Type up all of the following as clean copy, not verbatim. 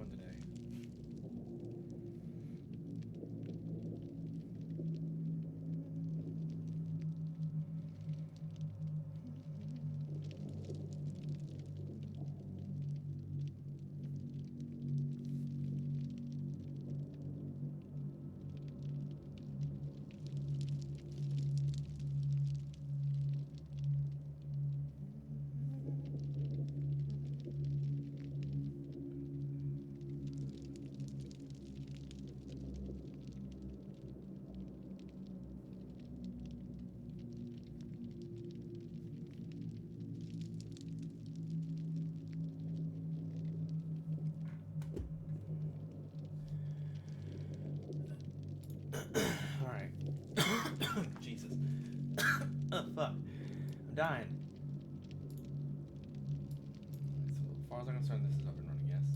one today. Alright. Jesus. Oh, fuck. I'm dying. So, as far as I'm concerned, this is up and running, yes?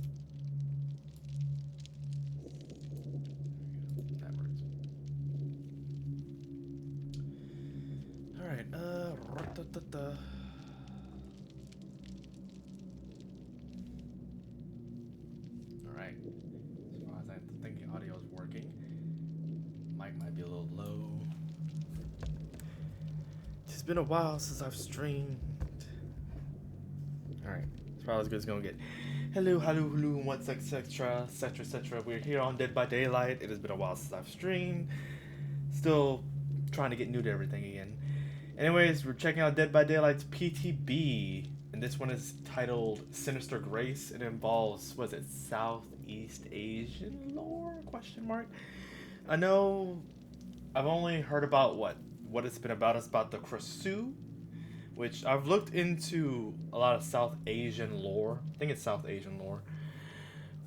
That works. Alright, Alright. As far as I think the audio is working. Mic might be a little low. It's been a while since I've streamed. Alright, as far as good as gonna get. Hello, what's etc. We're here on Dead by Daylight. It has been a while since I've streamed. Still trying to get new to everything again. Anyways, we're checking out Dead by Daylight's PTB. And this one is titled Sinister Grace. It involves, was it Southeast Asian lore? Question mark. I know I've only heard about what it's been about. It's about the Krasu, which I've looked into a lot of South Asian lore. I think it's South Asian lore.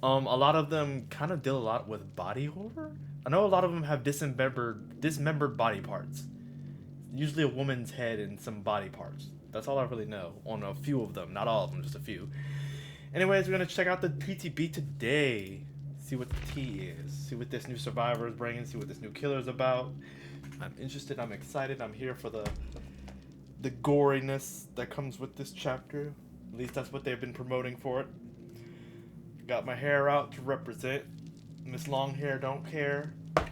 A lot of them kind of deal a lot with body horror. I know a lot of them have dismembered body parts. Usually a woman's head and some body parts. That's all I really know on a few of them. Not all of them, just a few. Anyways, we're going to check out the PTB today. See what the tea is. See what this new survivor is bringing. See what this new killer is about. I'm interested. I'm excited. I'm here for the goriness that comes with this chapter. At least that's what they've been promoting for it. Got my hair out to represent. Miss Long Hair Don't Care. I'm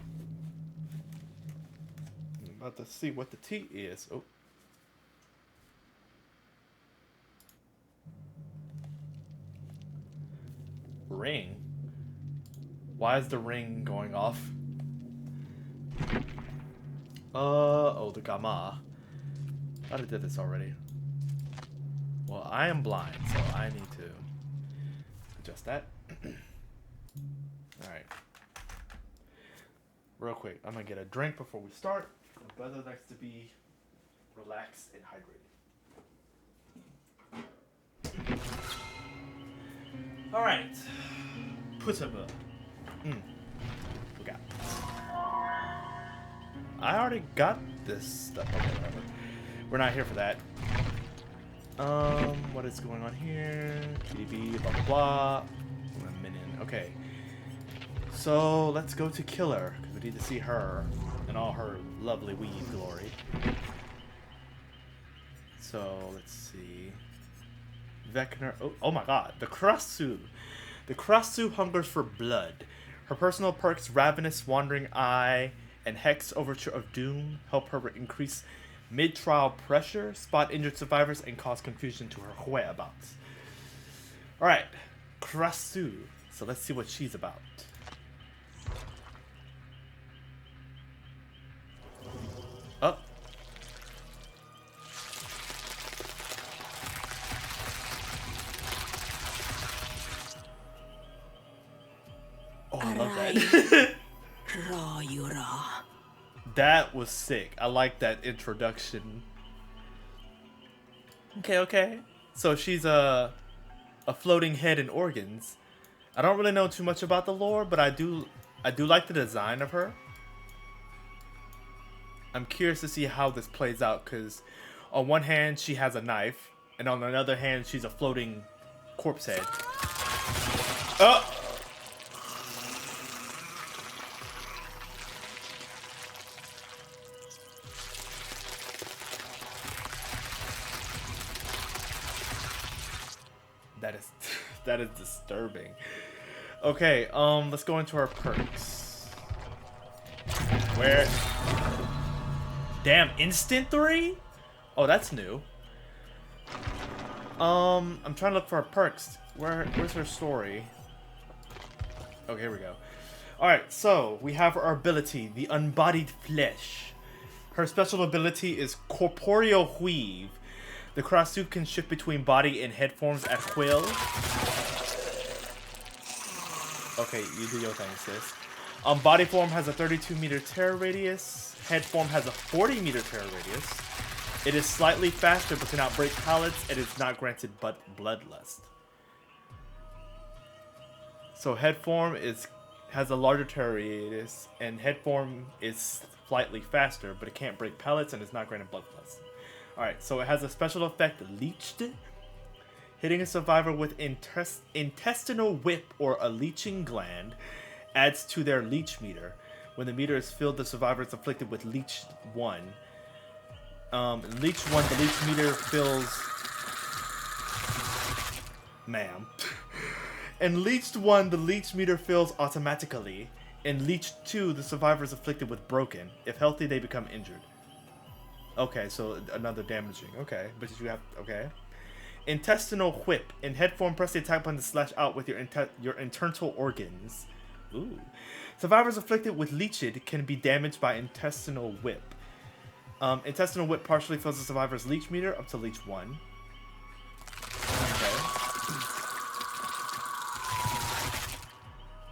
about to see what the tea is. Oh. Ring. Why is the ring going off? Oh, the Gaymer. I thought I did this already. Well, I am blind, so I need to adjust that. Alright. Real quick, I'm gonna get a drink before we start. My brother likes to be relaxed and hydrated. Alright. PTB. We got this. I already got this stuff. Okay, whatever. We're not here for that. What is going on here? PTB, blah blah blah. A minute. Okay. So let's go to Killer, because we need to see her in all her lovely weed glory. So let's see. Vecna. Oh my god. The Krasu. The Krasu hungers for blood. Her personal perks, Ravenous Wandering Eye, and Hex Overture of Doom help her increase mid-trial pressure, spot injured survivors, and cause confusion to her whereabouts. Alright, Krasu. So let's see what she's about. Up. Oh, I love that. That was sick. I like that introduction. Okay. So she's a floating head and organs. I don't really know too much about the lore, but I do like the design of her. I'm curious to see how this plays out, because on one hand she has a knife, and on another hand she's a floating corpse head. Oh! That is disturbing. Okay, let's go into our perks. Where? Damn, instant 3? Oh, that's new. I'm trying to look for our perks. Where's her story? Okay, here we go. Alright, so we have our ability, the Unbodied Flesh. Her special ability is Corporeal Weave. The cross suit can shift between body and head forms at will. Okay, you do your thing, sis. Body form has a 32-meter tear radius. Head form has a 40-meter tear radius. It is slightly faster but cannot break pallets and is not granted but bloodlust. So head form has a larger tear radius, and head form is slightly faster, but it can't break pallets and is not granted bloodlust. Alright, so it has a special effect, Leeched. Hitting a survivor with intestinal whip or a leeching gland adds to their leech meter. When the meter is filled, the survivor is afflicted with Leech 1. Leech 1, the leech meter fills... Ma'am. In Leeched 1, the leech meter fills automatically. In Leeched 2, the survivor is afflicted with broken. If healthy, they become injured. Okay, so another damaging. Okay, but you have... Okay. Intestinal whip. In head form, press the attack button to slash out with your internal organs. Ooh. Survivors afflicted with leeched can be damaged by intestinal whip. Intestinal whip partially fills the survivor's leech meter up to leech 1. Okay.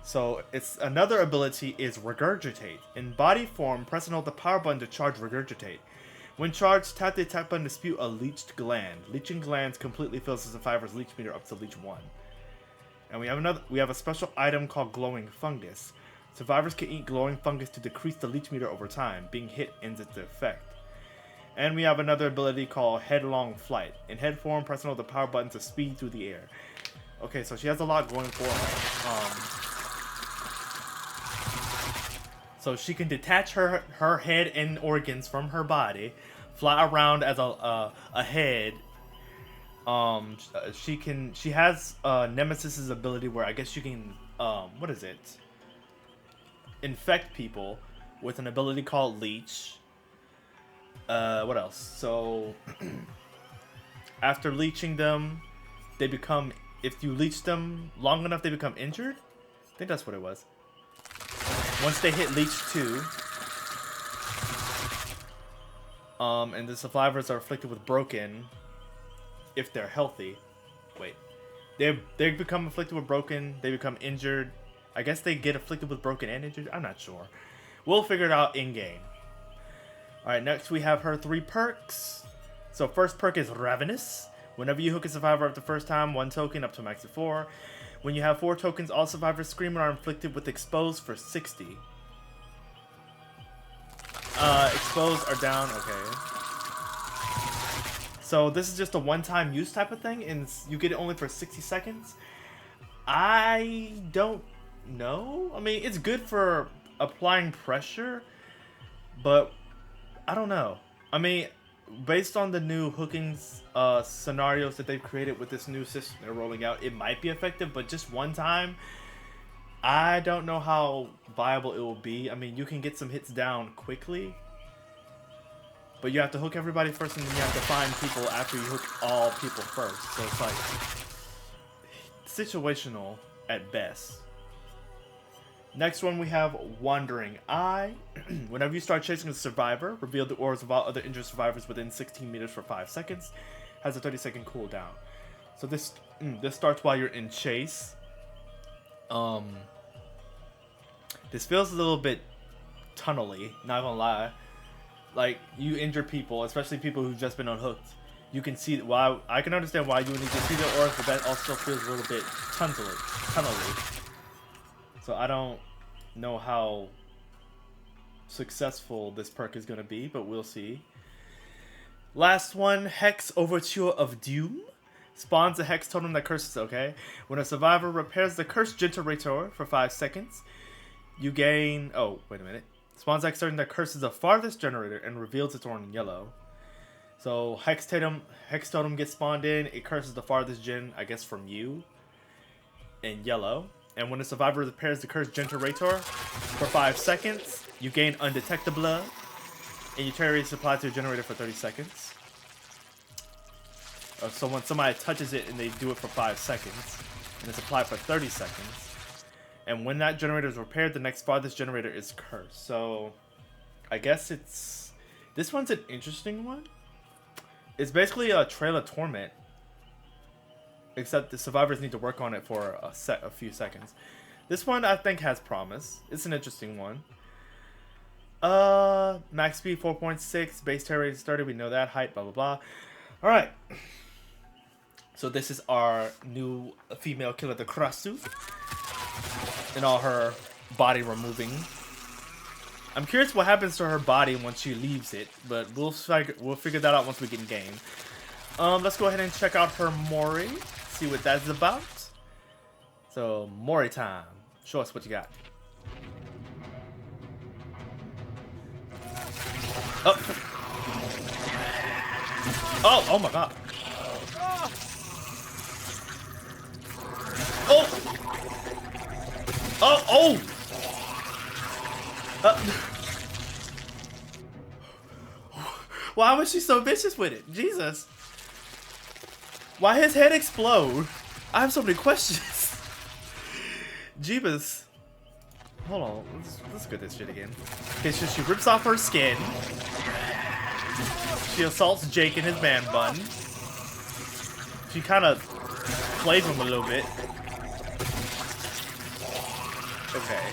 So its another ability is regurgitate. In body form, press and hold the power button to charge regurgitate. When charged, tap the attack button to spew a leeched gland. Leeching glands completely fills the survivor's leech meter up to leech 1. And we have a special item called glowing fungus. Survivors can eat glowing fungus to decrease the leech meter over time. Being hit ends its effect. And we have another ability called headlong flight. In head form, press and hold the power button to speed through the air. Okay, so she has a lot going for her. So she can detach her head and organs from her body, fly around as a head. She has Nemesis's ability where I guess you can what is it? Infect people with an ability called leech. What else? So after leeching them, they become, if you leech them long enough, they become injured. I think that's what it was. Once they hit leech 2, and the survivors are afflicted with broken, if they're healthy. Wait, they become afflicted with broken. They become injured. I guess they get afflicted with broken and injured. I'm not sure. We'll figure it out in game. All right, next we have her 3 perks. So first perk is Ravenous. Whenever you hook a survivor up the first time, 1 token up to a max of 4. When you have 4 tokens, all survivors screaming are inflicted with exposed for 60. Exposed are down. Okay. So this is just a one-time use type of thing, and you get it only for 60 seconds. I don't know. I mean, it's good for applying pressure, but I don't know. I mean, based on the new hooking scenarios that they've created with this new system they're rolling out, it might be effective, but just one time, I don't know how viable it will be. I mean, you can get some hits down quickly, but you have to hook everybody first, and then you have to find people after you hook all people first. So it's like situational at best. Next one we have Wandering Eye. Whenever you start chasing a survivor, reveal the auras of all other injured survivors within 16 meters for 5 seconds. Has a 30-second cooldown. So this starts while you're in chase. This feels a little bit tunnely, not gonna lie. Like, you injure people, especially people who've just been unhooked. You can see why. I can understand why you would need to see their auras, but that also feels a little bit tunnely. So I don't know how successful this perk is going to be, but we'll see. Last one, Hex Overture of Doom. Spawns a Hex totem that curses, okay? When a survivor repairs the Curse Generator for 5 seconds, you gain... Oh, wait a minute. Spawns a Hex totem that curses the farthest generator and reveals its aura in yellow. So Hex totem gets spawned in. It curses the farthest gen, I guess, from you, in yellow. And when a survivor repairs the cursed generator for 5 seconds, you gain undetectable, and you carry a supply to a generator for 30 seconds. So when somebody touches it and they do it for 5 seconds, and it's applied for 30 seconds, and when that generator is repaired, the next farthest generator is cursed. So I guess it's... This one's an interesting one. It's basically a Trail of Torment, except the survivors need to work on it for a few seconds. This one I think has promise. It's an interesting one. Max speed 4.6, base tear rate is 30. We know that. Height, blah blah blah. All right. So this is our new female killer, the Krasu, and all her body removing. I'm curious what happens to her body once she leaves it, but we'll figure that out once we get in game. Let's go ahead and check out her Mori, see what that's about. So Mori time. Show us what you got. Oh. Oh my god. Oh! Oh! Why was she so vicious with it? Jesus. Why his head explode? I have so many questions. Jeebus. Hold on. Let's get this shit again. Okay, so she rips off her skin. She assaults Jake in his man bun. She kind of plays him a little bit. Okay.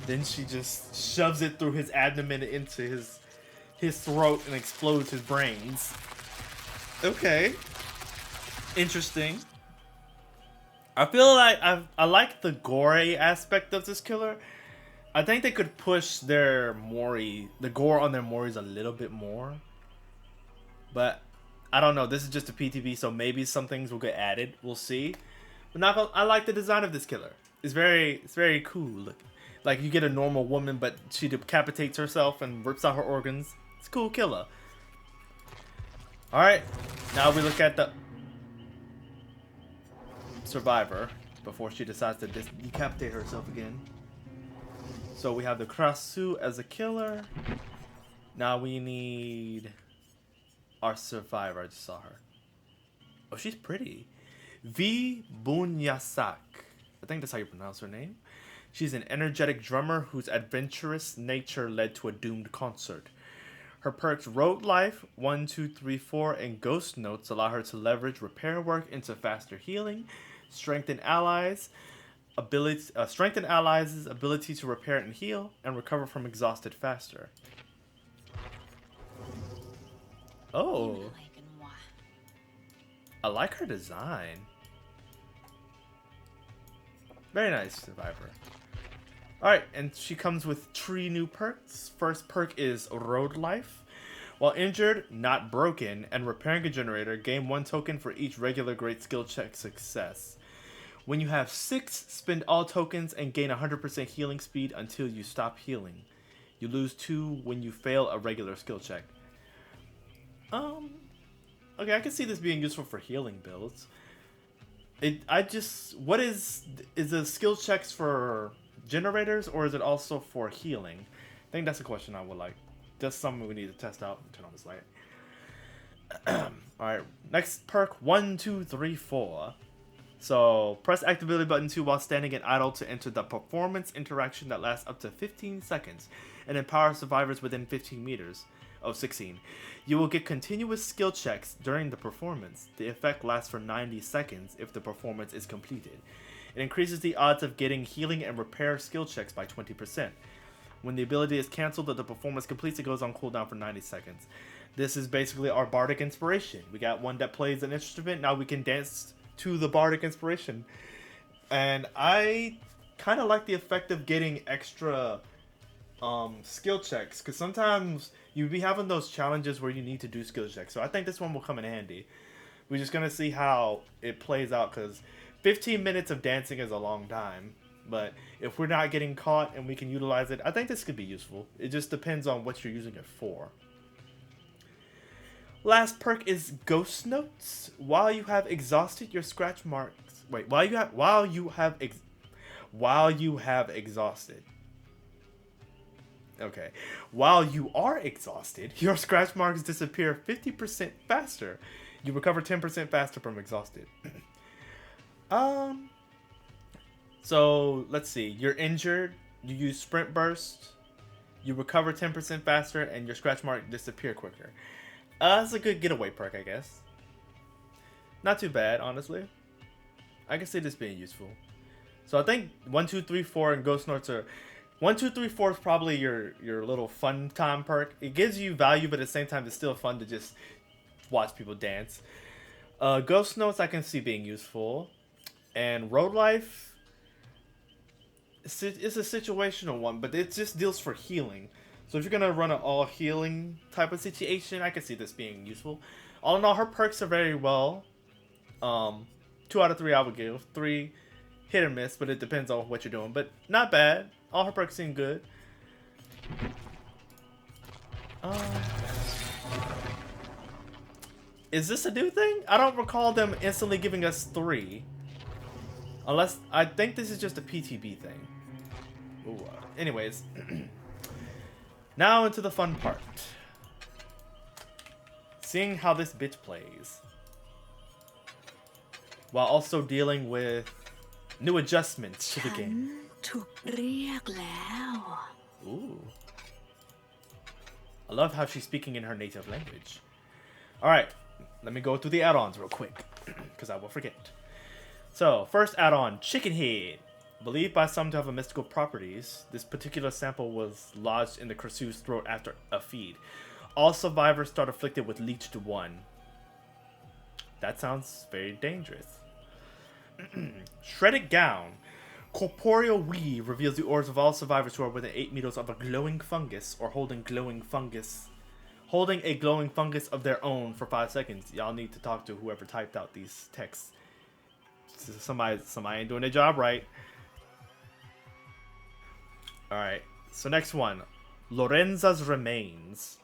Then she just shoves it through his abdomen into his throat and explodes his brains. Okay. Interesting. I feel like I like the gore aspect of this killer. I think they could push their Mori, the gore on their Moris a little bit more. But I don't know. This is just a PTB, so maybe some things will get added. We'll see. But I like the design of this killer. It's very cool looking. Like you get a normal woman, but she decapitates herself and rips out her organs. It's a cool killer. All right, now we look at the survivor before she decides to decapitate herself again. So we have the Krasu as a killer. Now we need our survivor. I just saw her. Oh, she's pretty. V. Bunyasak. I think that's how you pronounce her name. She's an energetic drummer whose adventurous nature led to a doomed concert. Her perks Road Life, 1, 2, 3, 4, and Ghost Notes allow her to leverage repair work into faster healing, strengthen allies' ability to repair and heal, and recover from exhausted faster. Oh. I like her design. Very nice, survivor. Alright, and she comes with 3 new perks. First perk is Road Life. While injured, not broken, and repairing a generator, gain 1 token for each regular great skill check success. When you have 6, spend all tokens and gain 100% healing speed until you stop healing. You lose 2 when you fail a regular skill check. Okay, I can see this being useful for healing builds. What is the skill checks for generators, or is it also for healing? I think that's a question I would like. Just something we need to test out. Turn on this light. Alright, next perk 1, 2, 3, 4. So press activity button 2 while standing in idle to enter the performance interaction that lasts up to 15 seconds and empower survivors within 15 meters of 16. You will get continuous skill checks during the performance. The effect lasts for 90 seconds if the performance is completed. It increases the odds of getting healing and repair skill checks by 20%. When the ability is cancelled or the performance completes, it goes on cooldown for 90 seconds. This is basically our bardic inspiration. We got one that plays an instrument. Now we can dance to the bardic inspiration. And I kind of like the effect of getting extra skill checks, because sometimes you be having those challenges where you need to do skill checks. So I think this one will come in handy. We're just going to see how it plays out, because 15 minutes of dancing is a long time. But if we're not getting caught and we can utilize it, I think this could be useful. It just depends on what you're using it for. Last perk is Ghost Notes. While you have exhausted your scratch marks Wait, while you have exhausted. Okay. While you are exhausted, your scratch marks disappear 50% faster. You recover 10% faster from exhausted. So let's see. You're injured. You use sprint burst. You recover 10% faster, and your scratch mark disappear quicker. That's a good getaway perk, I guess. Not too bad, honestly. I can see this being useful. So I think 1, 2, 3, 4 and Ghost Notes are 1, 2, 3, 4 is probably your little fun time perk. It gives you value, but at the same time, it's still fun to just watch people dance. Ghost Notes I can see being useful, and Road Life. It's a situational one, but it just deals for healing. So if you're gonna run an all healing type of situation, I can see this being useful. All in all, her perks are very well. 2 out of 3 I would give. 3 hit or miss, but it depends on what you're doing. But not bad. All her perks seem good. Is this a new thing? I don't recall them instantly giving us 3. Unless, I think this is just a PTB thing. Ooh, anyways. Now into the fun part. Seeing how this bitch plays. While also dealing with new adjustments to the game. Ooh. I love how she's speaking in her native language. Alright, let me go through the add-ons real quick, because I will forget. So, first add-on, Chicken Head. Believed by some to have a mystical properties, this particular sample was lodged in the Krasu's throat after a feed. All survivors start afflicted with Leech 1. That sounds very dangerous. Shredded Gown. Corporeal weave reveals the orbs of all survivors who are within 8 meters of a glowing fungus or holding a glowing fungus of their own for 5 seconds. Y'all need to talk to whoever typed out these texts. Somebody ain't doing their job right. Alright, so next one. Lorenza's Remains.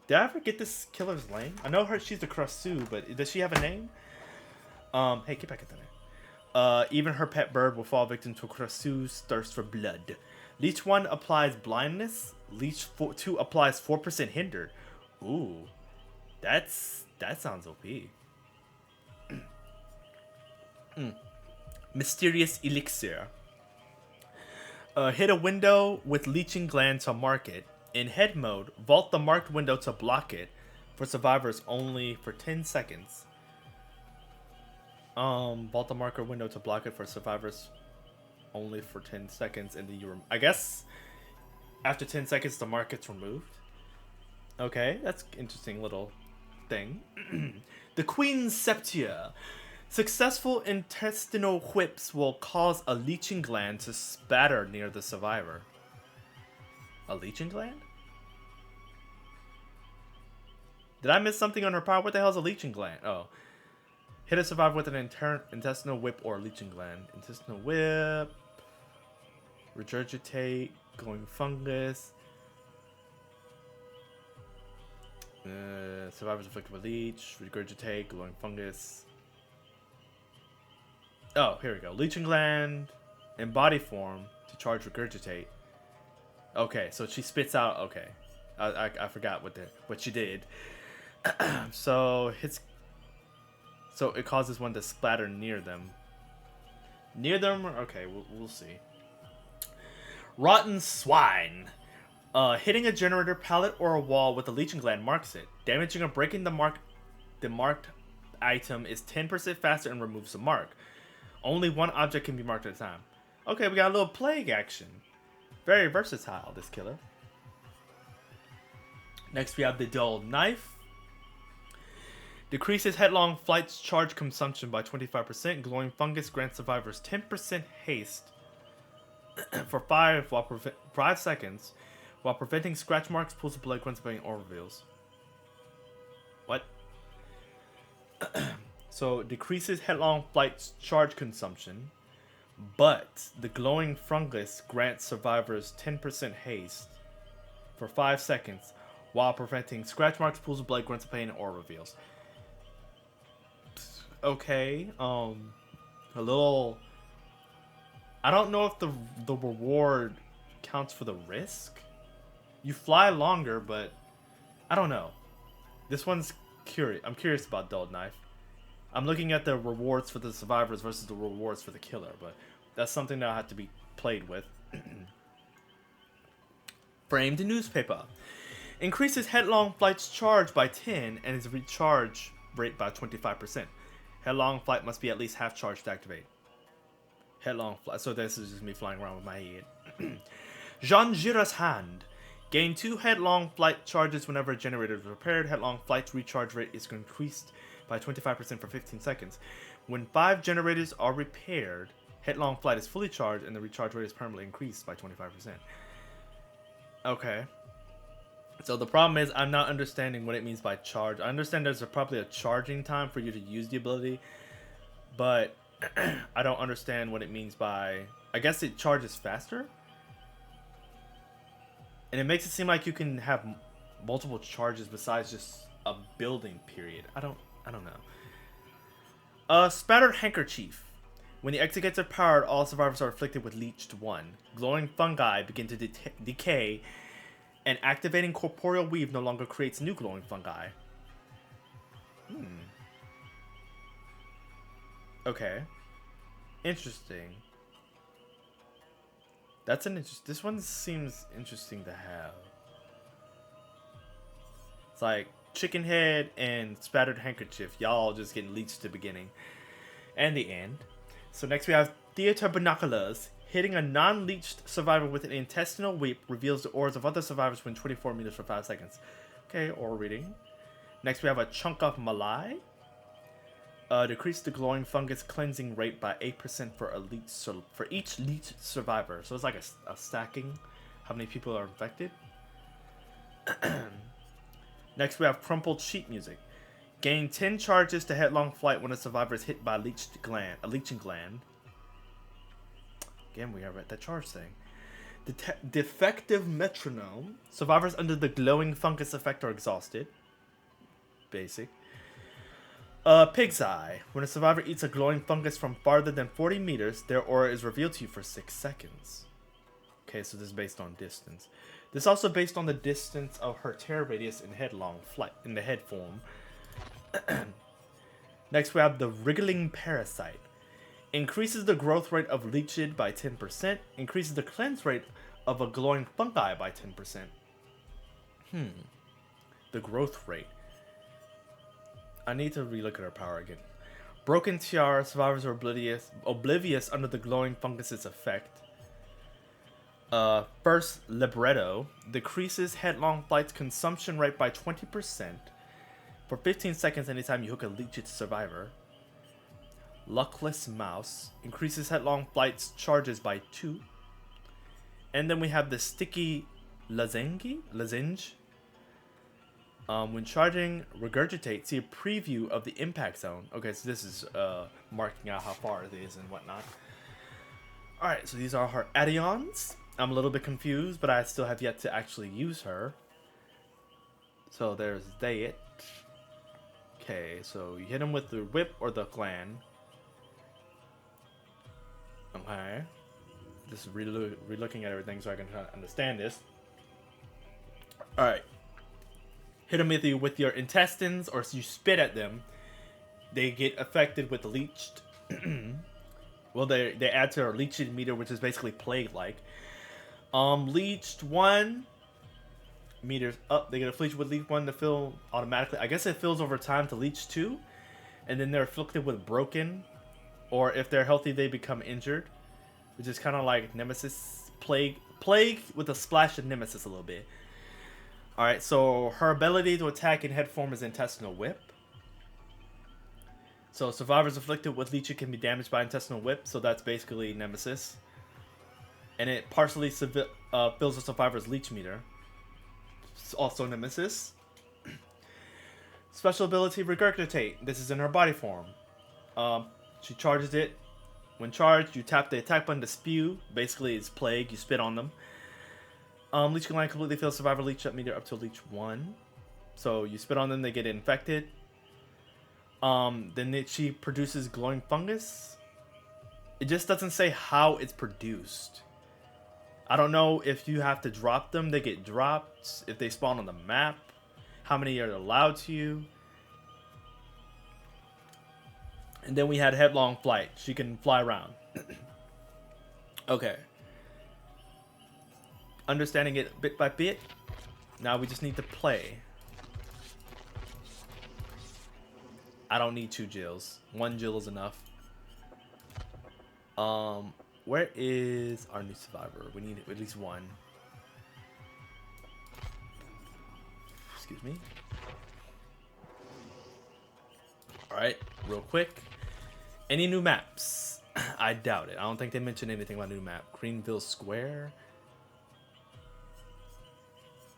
Did I ever get this killer's name? I know she's the Krasu, but does she have a name? Hey, get back at that. Even her pet bird will fall victim to Krasu's thirst for blood. Leech 1 applies blindness. Leech 2 applies 4% hinder. Ooh, that sounds OP. Mysterious Elixir. Hit a window with Leeching Gland to mark it. In head mode, vault the marked window to block it. For survivors only for 10 seconds. Vault the marker window to block it for survivors only for 10 seconds, and then I guess after 10 seconds the mark gets removed. Okay, that's interesting little thing. The Queen's Septia. Successful intestinal whips will cause a leeching gland to spatter near the survivor. A leeching gland? Did I miss something on her power? What the hell is a leeching gland? Oh. Hit a survivor with an intestinal whip or leeching gland. Intestinal whip. Regurgitate. Glowing fungus. Survivors afflicted with leech. Regurgitate. Glowing fungus. Oh, here we go. Leeching gland in body form to charge regurgitate. Okay, so she spits out. Okay, I forgot what she did. So it causes one to splatter near them. Near them? Okay, we'll see. Rotten Swine. Hitting a generator pallet or a wall with a leeching gland marks it. Damaging or breaking the marked item is 10% faster and removes the mark. Only one object can be marked at a time. Okay, we got a little plague action. Very versatile, this killer. Next, we have the Dull Knife. Decreases headlong flight's charge consumption by 25%. Glowing fungus grants survivors 10% haste for 5 seconds, while preventing scratch marks, pools of blood, grunts, pain, or reveals. What? So, decreases headlong flight's charge consumption, but the glowing fungus grants survivors 10% haste for 5 seconds, while preventing scratch marks, pools of blood, grunts of pain, or reveals. Okay, a little. I don't know if the reward counts for the risk. You fly longer, but I don't know. This one's curious. I'm curious about dulled knife. I'm looking at the rewards for the survivors versus the rewards for the killer, but that's something that I have to be played with. Framed newspaper. Increases headlong flight's charge by 10 and its recharge rate by 25%. Headlong flight must be at least half charged to activate. Headlong flight. So this is just me flying around with my head. Jean Gira's hand. Gain 2 headlong flight charges whenever a generator is repaired. Headlong flight's recharge rate is increased by 25% for 15 seconds. When 5 generators are repaired, headlong flight is fully charged and the recharge rate is permanently increased by 25%. Okay. So the problem is I'm not understanding what it means by charge. I understand there's probably a charging time for you to use the ability, but I don't understand what it means by... I guess it charges faster? And it makes it seem like you can have multiple charges besides just a building period. I don't know. Spattered handkerchief. When the exit gets powered, all survivors are afflicted with leeched 1. Glowing fungi begin to decay, and activating corporeal weave no longer creates new glowing fungi. Okay. Interesting. That's an this one seems interesting to have. It's like chicken head and spattered handkerchief. Y'all just getting leeched to the beginning and the end. So next we have theater binoculars. Hitting a non-leeched survivor with an intestinal whip reveals the auras of other survivors within 24 meters for 5 seconds. Okay, oral reading. Next we have a chunk of malai. Decrease the glowing fungus cleansing rate by 8% for each leeched survivor. So it's like a stacking. How many people are infected? Next we have crumpled sheet music. Gain 10 charges to headlong flight when a survivor is hit by a leeching gland. Again, we have that charge thing. Defective metronome. Survivors under the glowing fungus effect are exhausted. Basic. Pig's eye. When a survivor eats a glowing fungus from farther than 40 meters, their aura is revealed to you for 6 seconds. Okay, so this is based on distance. This is also based on the distance of her tear radius in headlong flight, in the head form. Next, we have the wriggling parasite. Increases the growth rate of leeched by 10%. Increases the cleanse rate of a glowing fungi by 10%. The growth rate. I need to relook at her power again. Broken tiara. Survivors are oblivious under the glowing fungus's effect. First, libretto. Decreases headlong flight's consumption rate by 20% for 15 seconds anytime you hook a leeched survivor. Luckless mouse. Increases headlong flight's charges by 2. And then we have the sticky lozenge. When charging regurgitate, see a preview of the impact zone. Okay, so this is marking out how far it is and whatnot. Alright, so these are her addions. I'm a little bit confused, but I still have yet to actually use her. So there's that. Okay, so you hit him with the whip or the gland. Okay. Just re-looking at everything so I can try to understand this. Alright. Hit them with your intestines, or you spit at them. They get affected with the leeched. Well, they add to our leeched meter, which is basically plague-like. Leeched 1 meters up. They get afflicted with leech 1 to fill automatically. I guess it fills over time to leech 2. And then they're afflicted with broken. Or if they're healthy, they become injured. Which is kind of like Nemesis. Plague with a splash of Nemesis a little bit. Alright, so her ability to attack in head form is Intestinal Whip. So survivors afflicted with leeching can be damaged by Intestinal Whip. So that's basically Nemesis. And it partially fills the survivor's leech meter. It's also Nemesis. Special ability Regurgitate. This is in her body form. She charges it. When charged, you tap the attack button to spew. Basically, it's plague. You spit on them. Leech gland completely fills survivor leech up meter up to leech 1. So you spit on them, they get infected. Then she produces glowing fungus. It just doesn't say how it's produced. I don't know if you have to drop them, they get dropped, if they spawn on the map, how many are allowed to you. And then we had headlong flight. She can fly around. Okay. Understanding it bit by bit. Now we just need to play. I don't need 2 Jills. 1 Jill is enough. Where is our new survivor? We need at least 1. Excuse me. Alright, real quick. Any new maps? I doubt it. I don't think they mentioned anything about new map. Greenville Square.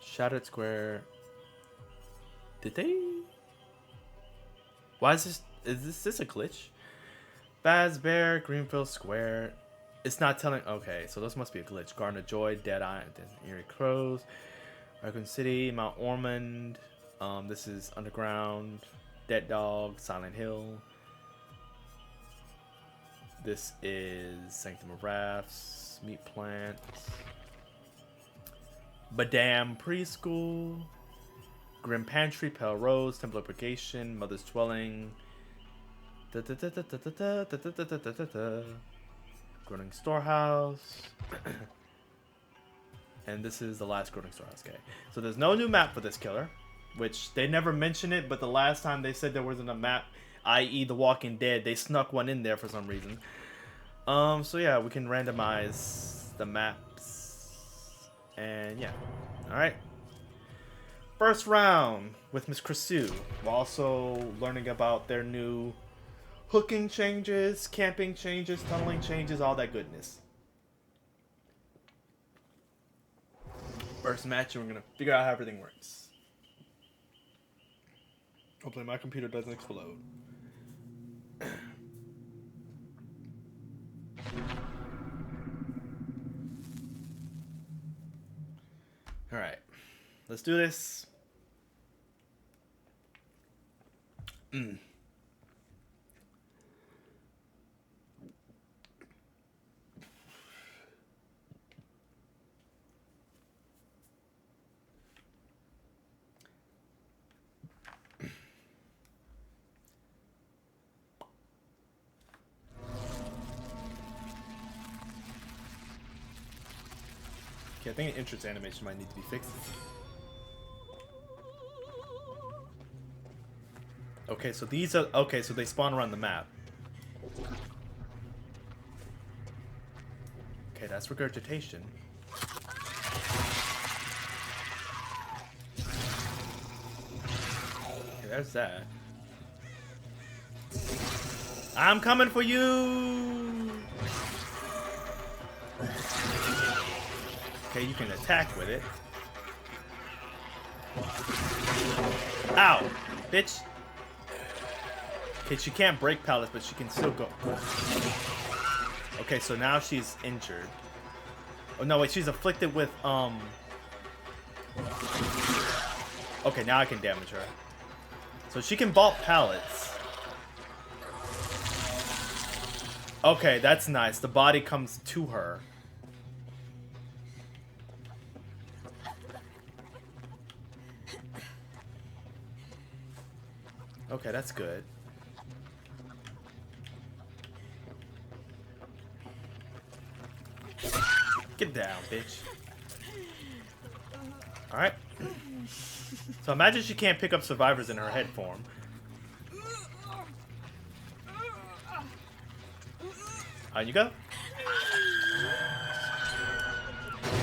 Shattered Square. Did they? Why is this? Is this a glitch? Baz Bear, Greenville Square. It's not telling. Okay, so this must be a glitch. Garden of Joy, Dead Eye, Erie Crows, Raccoon City, Mount Ormond. This is Underground, Dead Dog, Silent Hill. This is Sanctum of Rafts, Meat Plant, Badam Preschool, Grim Pantry, Pale Rose, Temple of Purgation, Mother's Dwelling, Groaning Storehouse, and this is the last Groaning Storehouse. Okay, so there's no new map for this killer, which they never mentioned it, but the last time they said there wasn't a map, i.e. The Walking Dead, they snuck one in there for some reason. So yeah, we can randomize the maps, and yeah, all right. First round with Miss Krisu. We're also learning about their new hooking changes, camping changes, tunneling changes, all that goodness. First match, and we're gonna figure out how everything works. Hopefully my computer doesn't explode. Alright, let's do this. Okay, I think the entrance animation might need to be fixed. Okay, so these are... Okay, so they spawn around the map. Okay, that's regurgitation. Okay, there's that. I'm coming for you! Okay, you can attack with it. Ow! Bitch! Okay, she can't break pallets, but she can still go. Okay, so now she's injured. Oh, no, wait, she's afflicted with, Okay, now I can damage her. So she can vault pallets. Okay, that's nice. The body comes to her. Okay, that's good. Get down, bitch. Alright. So imagine she can't pick up survivors in her head form. On you go.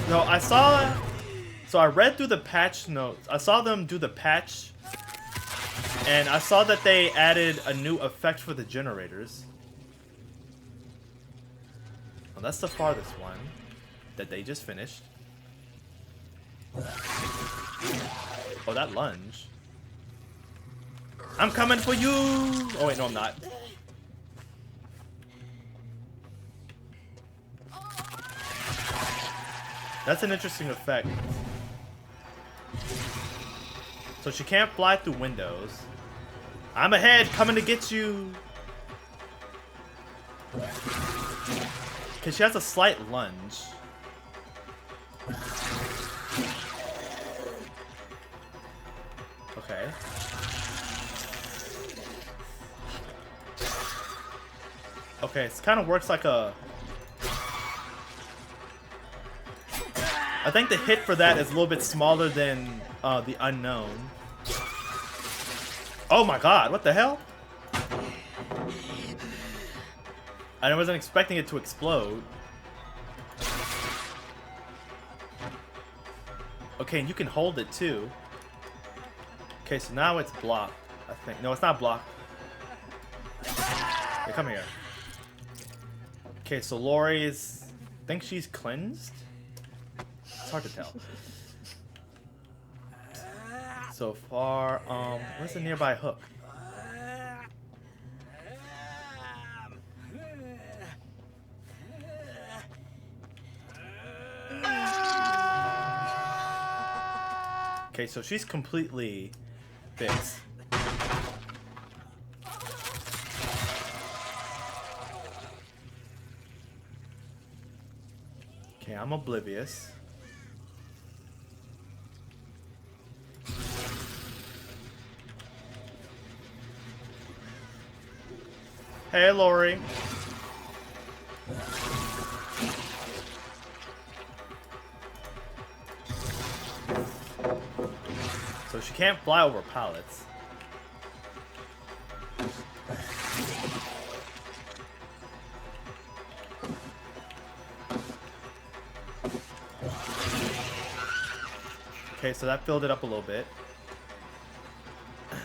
No, I saw... So I read through the patch notes. I saw them do the patch. And I saw that they added a new effect for the generators. Well, that's the farthest one that they just finished. Oh, that lunge. I'm coming for you! Oh, wait, no, I'm not. That's an interesting effect. So she can't fly through windows. I'm ahead, coming to get you. Because she has a slight lunge. Okay. Okay, it kind of works like a... I think the hit for that is a little bit smaller than the unknown. Oh my god, what the hell? I wasn't expecting it to explode. Okay, and you can hold it too. Okay, so now it's blocked, I think. No, it's not blocked. Hey, come here. Okay, so Lori is... I think she's cleansed? It's hard to tell. So far, where's the nearby hook? Okay, so she's completely fixed. Okay, I'm oblivious. Hey, Lori. So she can't fly over pallets. Okay, so that filled it up a little bit.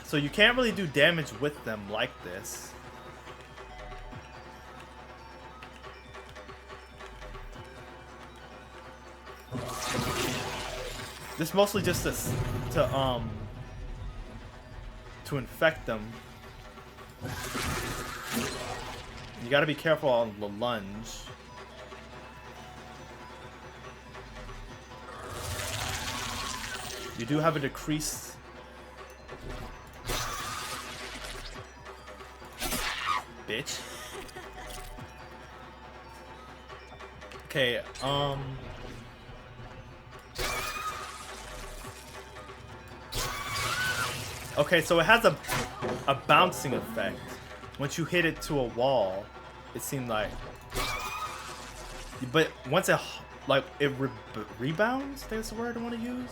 So you can't really do damage with them like this. This mostly just to infect them. You gotta be careful on the lunge. You do have a decrease. Bitch. Okay, okay, so it has a bouncing effect. Once you hit it to a wall, it seemed like. But once it rebounds, that's the word I want to use.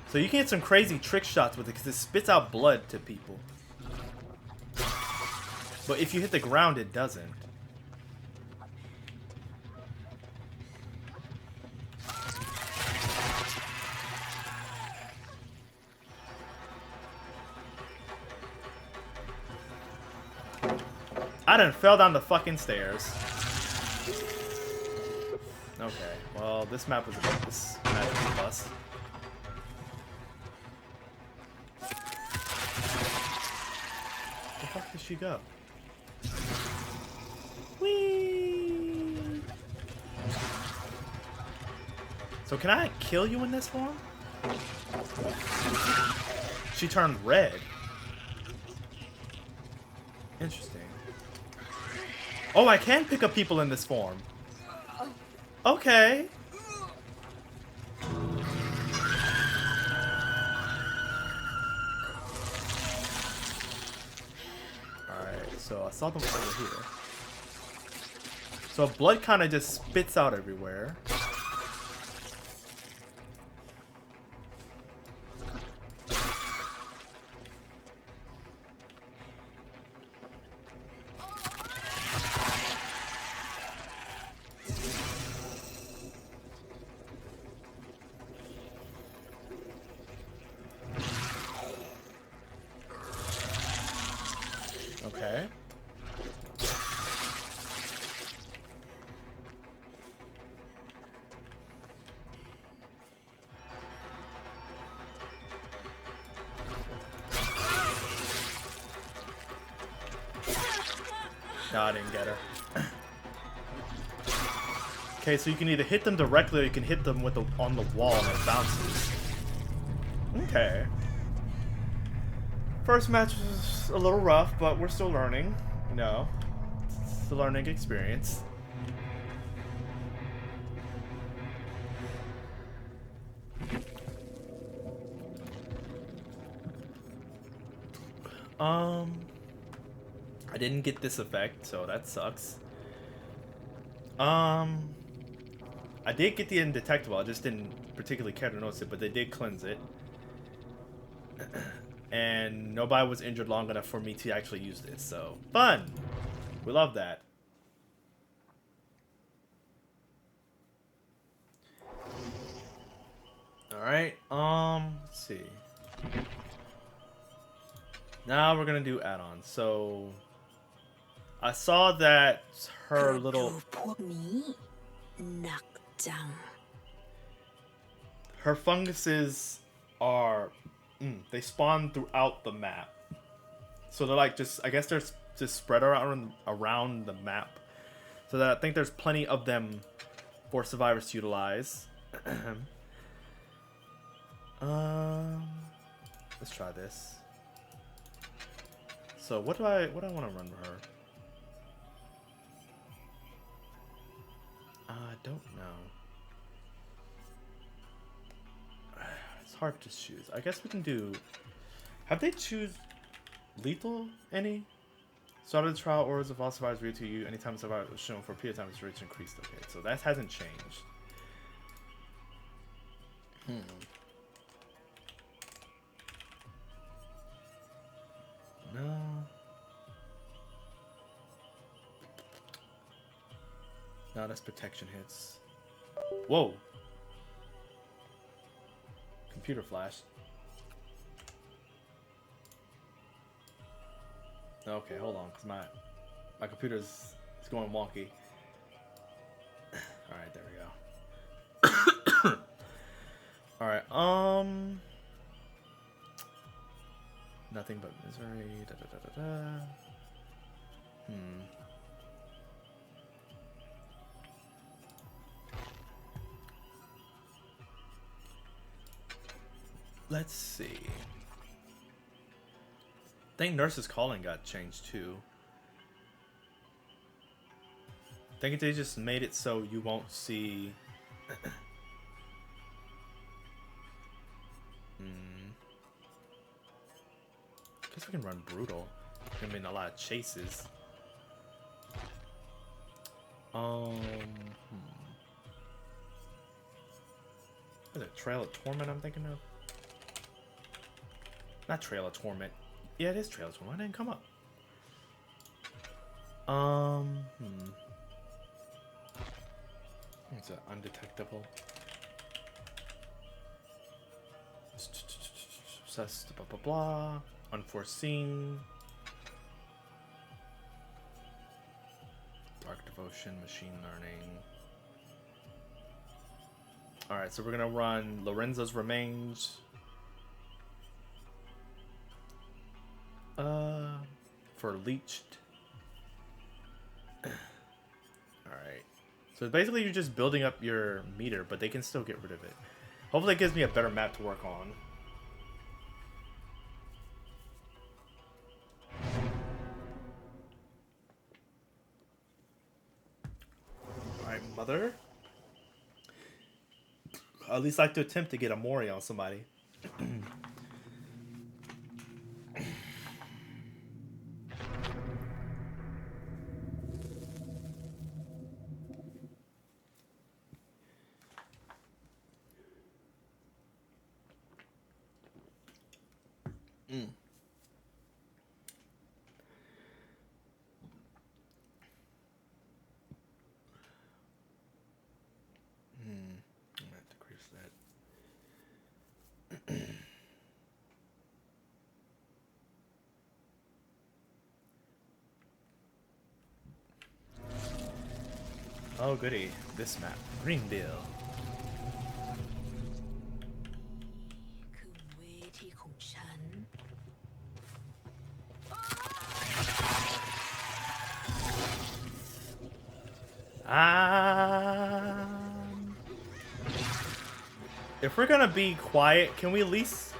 So you can get some crazy trick shots with it because it spits out blood to people. But if you hit the ground, it doesn't. I done fell down the fucking stairs. Okay, well, this map was about this magic bus. Where the fuck did she go? Whee! So can I kill you in this form? She turned red. Interesting. Oh, I can pick up people in this form. Okay. Alright, so I saw them over here. So blood kind of just spits out everywhere. Okay. No, I didn't get her. Okay, so you can either hit them directly or you can hit them with on the wall and it bounces. Okay. First match was a little rough, but we're still learning, you know. a learning experience. I didn't get this effect, so that sucks. I did get the undetectable, I just didn't particularly care to notice it, but they did cleanse it. And nobody was injured long enough for me to actually use this, so fun! We love that. Alright, let's see. Now we're gonna do add-ons. So I saw that her little her funguses are they spawn throughout the map. So they're like I guess they're just spread around the map. So that I think there's plenty of them for survivors to utilize. Let's try this. So what do I want to run for her? I don't know. It's hard to choose. I guess we can do. Have they choose lethal any? Start of the trial, orders of all survivors read to you anytime a survivor was shown for a period of time is reached increased. Okay, so that hasn't changed. No. No, that's protection hits. Whoa. Computer flash. Okay, hold on, cause my computer's going wonky. All right, there we go. All right, nothing but misery. Da, da, da, da, da. Let's see. I think Nurse's Calling got changed too. I think they just made it so you won't see. Guess we can run Brutal. I mean, a lot of chases. Is it Trail of Torment I'm thinking of? Not Trail of Torment. Yeah, it is Trail of Torment. Why didn't it come up? It's undetectable. Sussed, blah blah blah. Unforeseen. Dark Devotion, Machine Learning. Alright, so we're gonna run Lorenzo's Remains. For Leached. Alright. So basically you're just building up your meter, but they can still get rid of it. Hopefully it gives me a better map to work on. Alright, Mother. At least I like to attempt to get a Mori on somebody. Oh goody, this map, Greenville. If we're gonna be quiet, can we at least...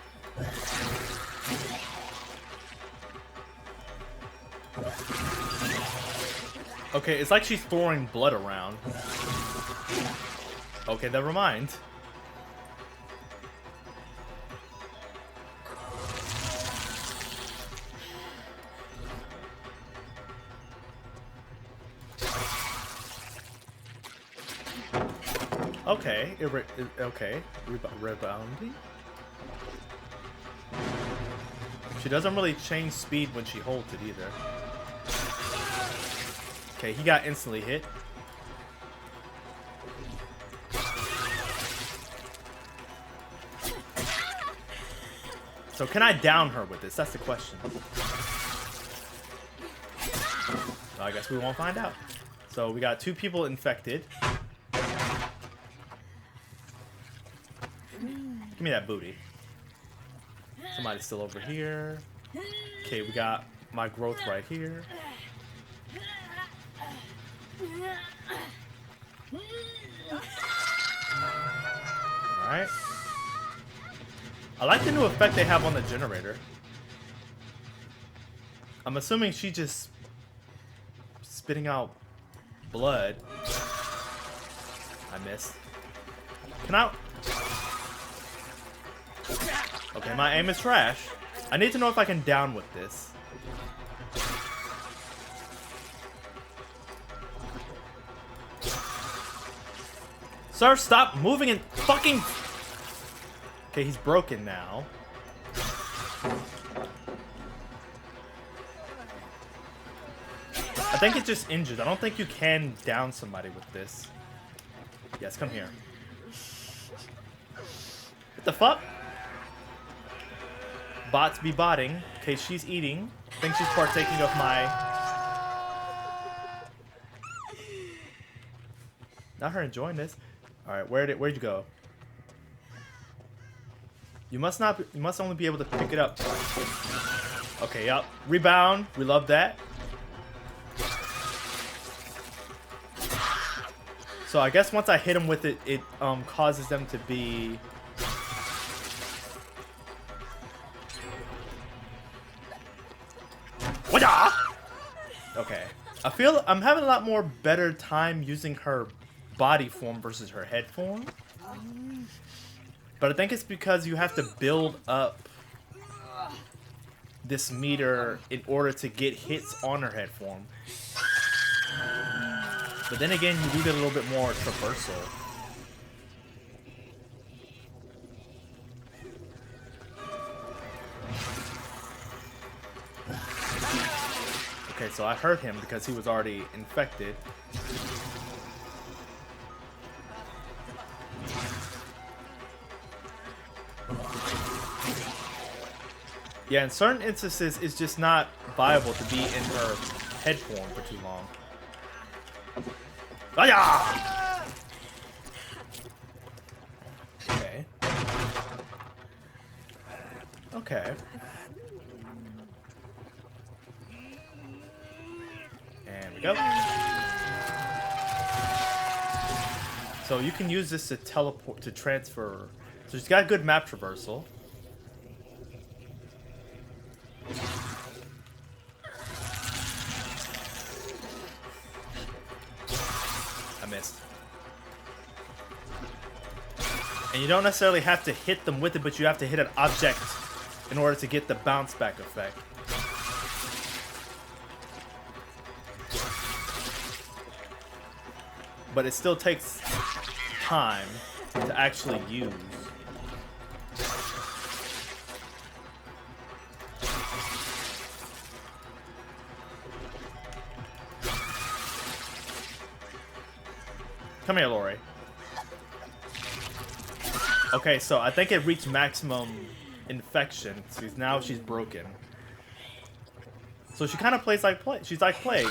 Okay, it's like she's throwing blood around. Okay, never mind. Okay, rebounding. She doesn't really change speed when she holds it either. Okay, he got instantly hit. So can I down her with this? That's the question. I guess we won't find out. So we got 2 people infected. Give me that booty. Somebody's still over here. Okay, we got my growth right here. Alright. I like the new effect they have on the generator. I'm assuming she just spitting out blood. I missed. Can I? Okay, my aim is trash. I need to know if I can down with this. Sir, stop moving and fucking... Okay, he's broken now. I think it's just injured. I don't think you can down somebody with this. Yes, come here. What the fuck? Bots be botting. Okay, she's eating. I think she's partaking of my... Not her enjoying this. Alright, where'd you go? You must only be able to pick it up. Okay, yep. Rebound. We love that. So I guess once I hit him with it, it causes them to be... Okay. I feel I'm having a lot more better time using her body form versus her head form. But I think it's because you have to build up this meter in order to get hits on her head form. But then again, you do get a little bit more traversal. Okay, so I hurt him because he was already infected. Yeah, in certain instances, it's just not viable to be in her head form for too long. Ah! Okay. Okay. And we go. So you can use this to teleport, to transfer. So she's got good map traversal. I missed. And you don't necessarily have to hit them with it, but you have to hit an object in order to get the bounce back effect. But it still takes time to actually use. Come here, Lori. Okay, so I think it reached maximum infection. So now she's broken. So she kind of plays like she's like Plague.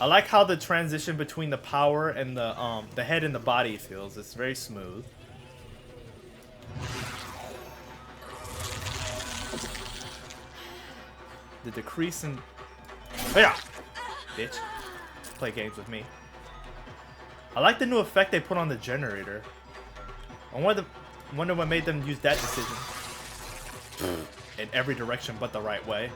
I like how the transition between the power and the head and the body feels. It's very smooth. The decrease in... Oh, yeah! Bitch. Play games with me. I like the new effect they put on the generator. I wonder what made them use that decision. In every direction but the right way.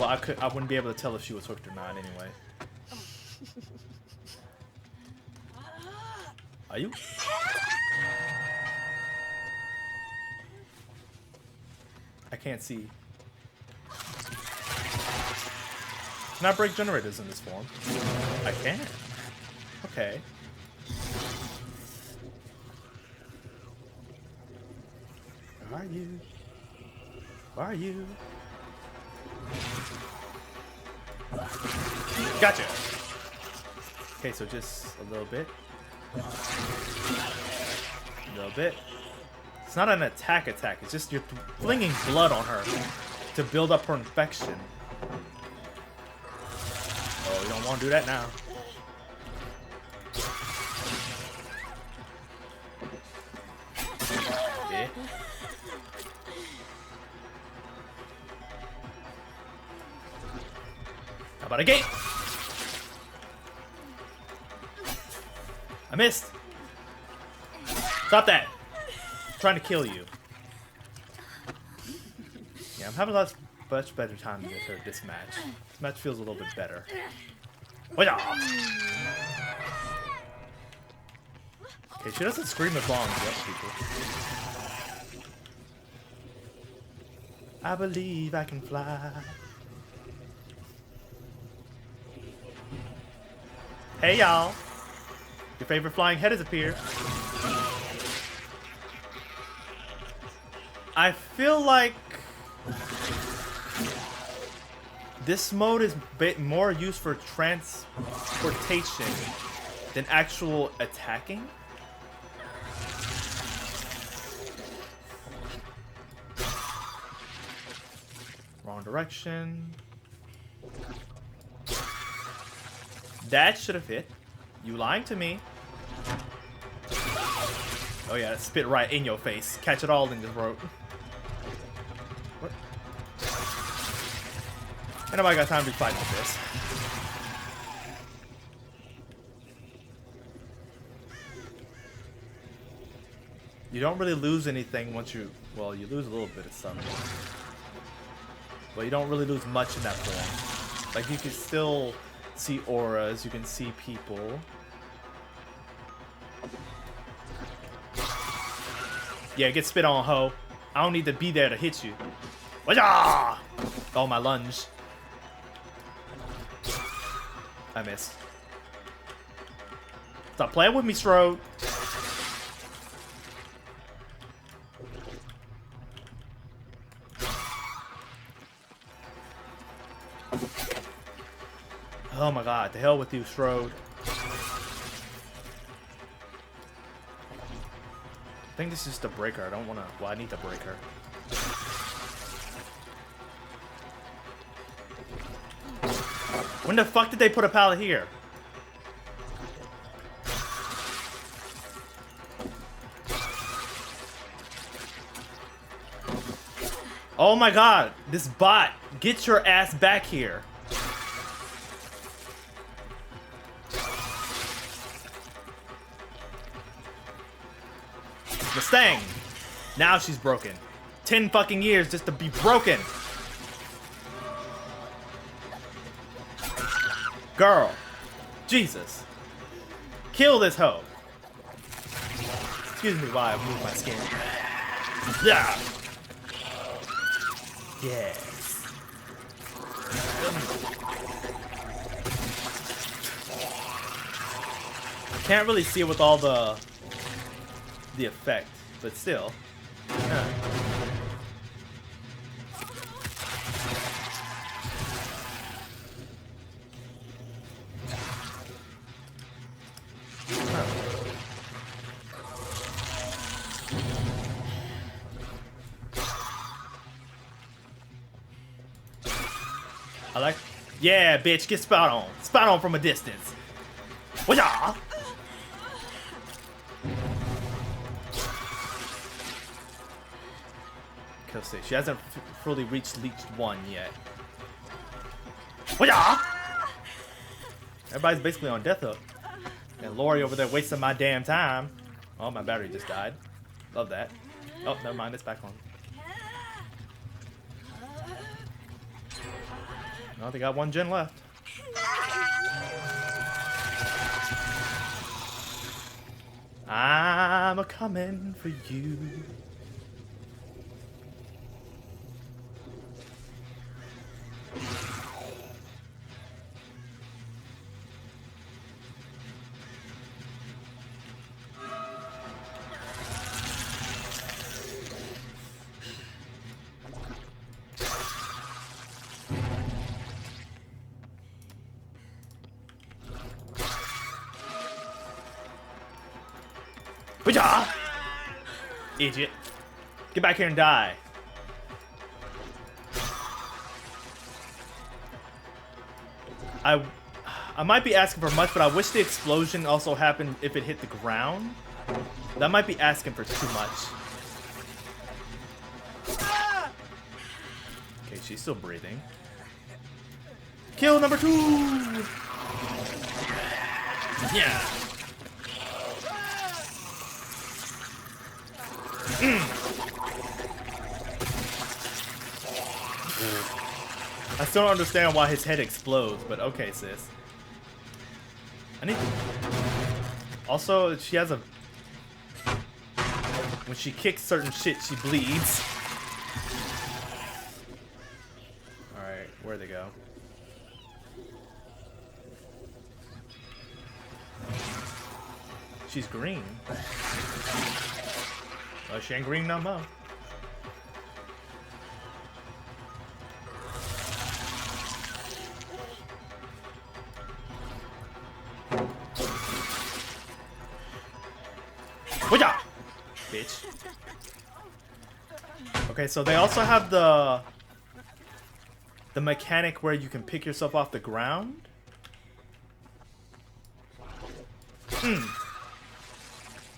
Well, I wouldn't be able to tell if she was hooked or not anyway. Are you? I can't see. Can I break generators in this form? I can. Okay. Where are you? Where are you? Gotcha. Okay, so just a little bit. A little bit. It's not an attack. It's just you're flinging blood on her to build up her infection. Oh, you don't want to do that now. Yeah. How about a gate? I missed. Stop that. I'm trying to kill you. Yeah, I'm having a much better time with her this match. This match feels a little bit better. Okay, she doesn't scream as long as the other people. I believe I can fly. Hey y'all. Your favorite flying head has appeared. I feel like this mode is more used for transportation than actual attacking. Wrong direction. That should have hit. You lying to me. Oh yeah, spit right in your face. Catch it all in the throat. What? Ain't nobody got time to fight with this. You don't really lose anything once you... Well, you lose a little bit of something. But you don't really lose much in that form. Like, you can still see auras, you can see people. Yeah, get spit on, ho. I don't need to be there to hit you. Wajah! Oh, my lunge. I missed. Stop playing with me, Strode. Oh my god, the hell with you, Strode. I think this is the breaker. I don't want to... Well, I need the breaker. When the fuck did they put a pallet here? Oh my god, this bot. Get your ass back here. Mustang. Now she's broken. 10 fucking years just to be broken. Girl. Jesus. Kill this hoe. Excuse me while I move my skin. Yeah. Yes. Can't really see it with all the effect, but still. Huh. I like... Yeah, bitch, get spot on. Spot on from a distance. Wajah! Kill stage. She hasn't fully reached Leech 1 yet. Wajah! Everybody's basically on death hook. And Lori over there wasting my damn time. Oh, my battery just died. Love that. Oh, never mind. It's back on. Oh, they got one gen left. I'm a coming for you. Idiot. Get back here and die. I might be asking for much, but I wish the explosion also happened if it hit the ground. That might be asking for too much. Okay, she's still breathing. Kill number 2! Yeah. I still don't understand why his head explodes, but okay, sis. I need to... Also, she has a... When she kicks certain shit, she bleeds. Alright, where'd they go? She's green. Oh, she ain't green no more. Whatcha? Bitch. Okay, so they also have the mechanic where you can pick yourself off the ground.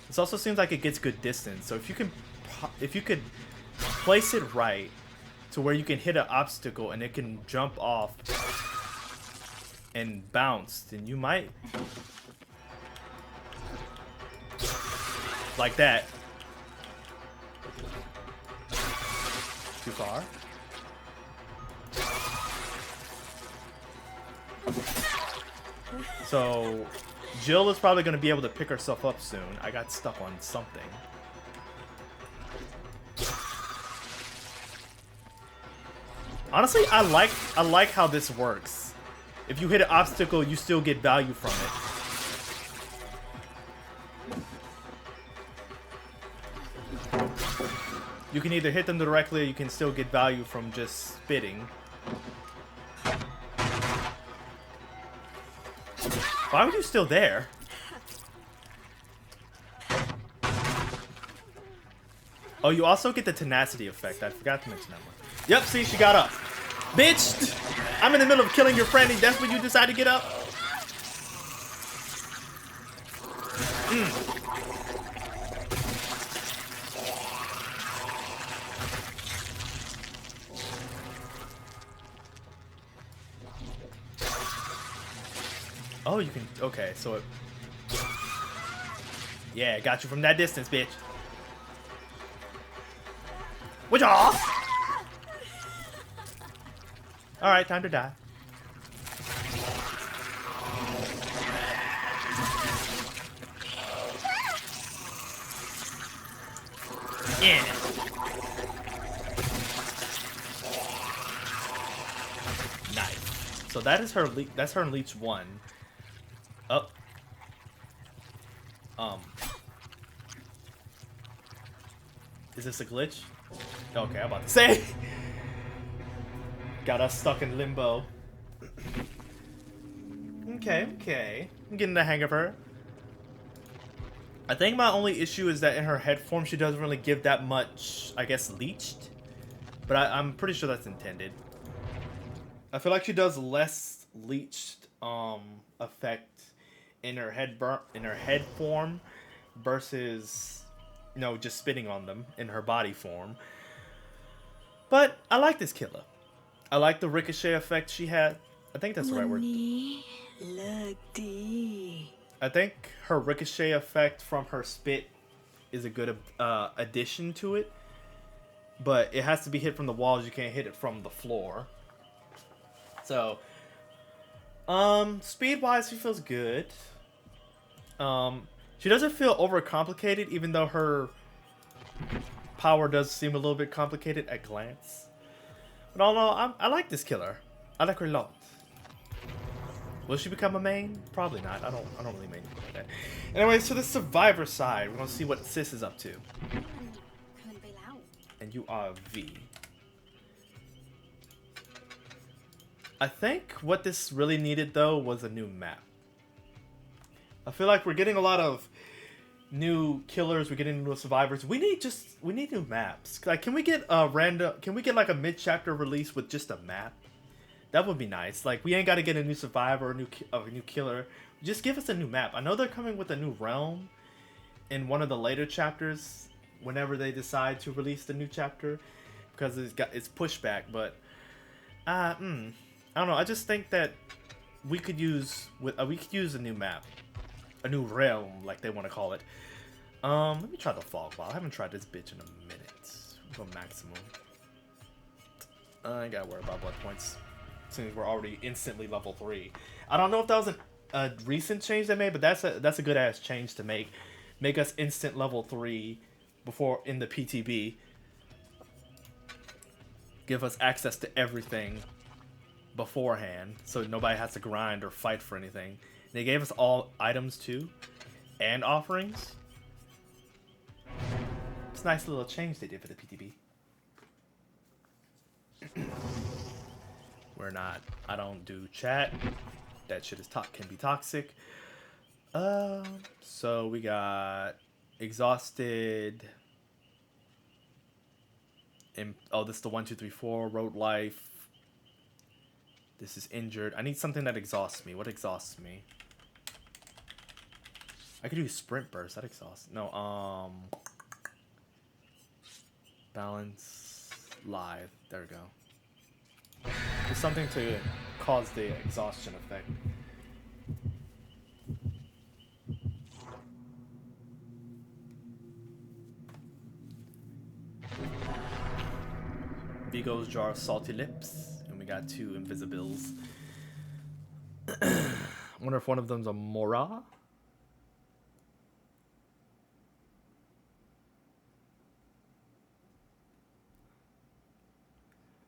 This also seems like it gets good distance. So if you could place it right to where you can hit an obstacle and it can jump off and bounce, then you might like that. Too far. So Jill is probably going to be able to pick herself up soon. I got stuck on something. Honestly, I like how this works. If you hit an obstacle, you still get value from it. You can either hit them directly or you can still get value from just spitting. Why were you still there? Oh, you also get the tenacity effect. I forgot to mention that one. Yep, see, she got up. Bitch! I'm in the middle of killing your friend and that's when you decide to get up? Oh, you can... Okay, so it... Yeah, got you from that distance, bitch. Which off? Alright, time to die. Yeah. Nice. So that is her... That's her Leech 1. Oh. Is this a glitch? Okay, I'm about to say. Got us stuck in limbo. Okay. I'm getting the hang of her. I think my only issue is that in her head form, she doesn't really give that much, I guess, leeched. But I'm pretty sure that's intended. I feel like she does less leeched effect in her head form versus, you know, just spitting on them in her body form. But I like this killer. I like the ricochet effect she had. I think that's the right word. I think her ricochet effect from her spit is a good addition to it. But it has to be hit from the walls. You can't hit it from the floor. So, speed wise, she feels good. She doesn't feel overcomplicated, even though her power does seem a little bit complicated at glance. But all in all, I like this killer. I like her a lot. Will she become a main? Probably not. I don't really main like that. Anyway, so the survivor side, we're gonna see what Sis is up to. And you are V. I think what this really needed though was a new map. I feel like we're getting a lot of new killers, we're getting new survivors. We need new maps. Like, can we get like a mid-chapter release with just a map? That would be nice. Like, we ain't got to get a new survivor or a new killer. Just give us a new map. I know they're coming with a new realm in one of the later chapters whenever they decide to release the new chapter, because it's pushback, but I don't know. I just think that we could use a new map. A new realm, like they want to call it. Let me try the fog ball. I haven't tried this bitch in a minute. Go maximum. I ain't gotta worry about blood points, since we're already instantly level 3. I don't know if that was a recent change they made, but that's a good ass change to make. Make us instant level 3 before in the PTB. Give us access to everything beforehand, so nobody has to grind or fight for anything. They gave us all items too, and offerings. It's a nice little change they did for the PTB. I don't do chat. That shit can be toxic. So we got exhausted. This is the 1, 2, 3, 4 road life. This is injured. I need something that exhausts me. What exhausts me? I could do sprint burst. That exhausts. No, balance, live. There we go. There's something to cause the exhaustion effect. Vigo's jar of salty lips, and we got 2 invisibles. I wonder if one of them's a Mora.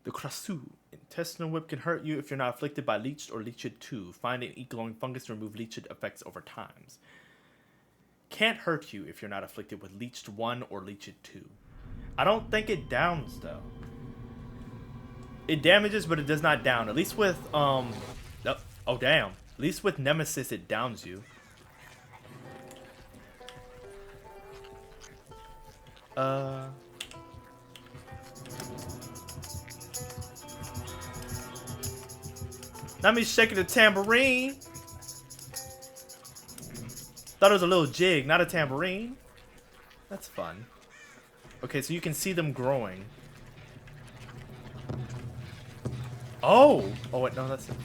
The Krasu. Intestinal whip can hurt you if you're not afflicted by leeched or leeched 2. Find and eat glowing fungus to remove leeched effects over times. Can't hurt you if you're not afflicted with leeched 1 or leeched 2. I don't think it downs though. It damages, but it does not down. At least with oh damn. At least with Nemesis it downs you. Not me shaking the tambourine. Thought it was a little jig, not a tambourine. That's fun. Okay, so you can see them growing. Oh! Oh wait, no, that's it.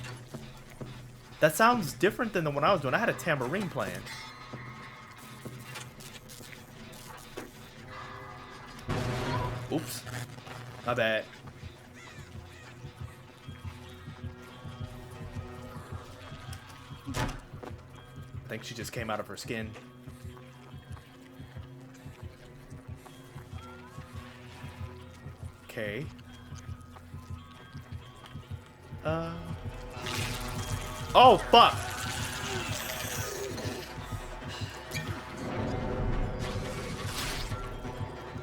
That sounds different than the one I was doing. I had a tambourine playing. Oops. My bad. I think she just came out of her skin. Okay. Oh, fuck!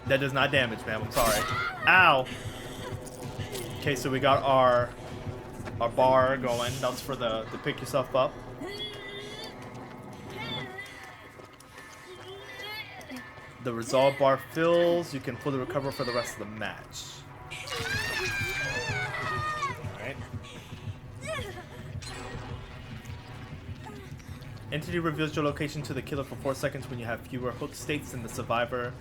That does not damage, ma'am. I'm sorry. Ow! Okay, so we got our bar going. That's for the pick yourself up. The resolve bar fills. You can fully recover for the rest of the match. Alright. Entity reveals your location to the killer for 4 seconds when you have fewer hook states than the survivor.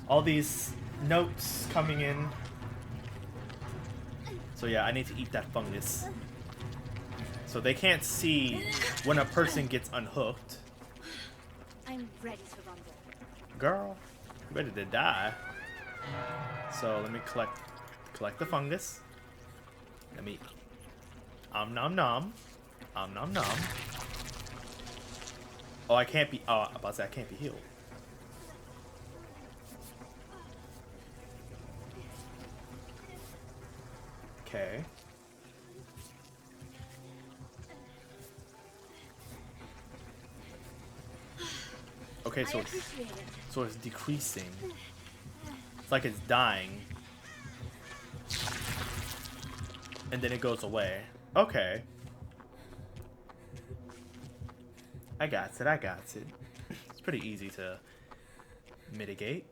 All these notes coming in. So yeah, I need to eat that fungus. So they can't see when a person gets unhooked. I'm ready to rumble. Girl, you ready to die. So let me collect the fungus. Let me nom nom. Nom nom. Oh, I can't be. Oh, I'm about to say I can't be healed. Okay. Okay, so it's decreasing. It's like it's dying. And then it goes away. Okay. I got it, I got it. It's pretty easy to mitigate.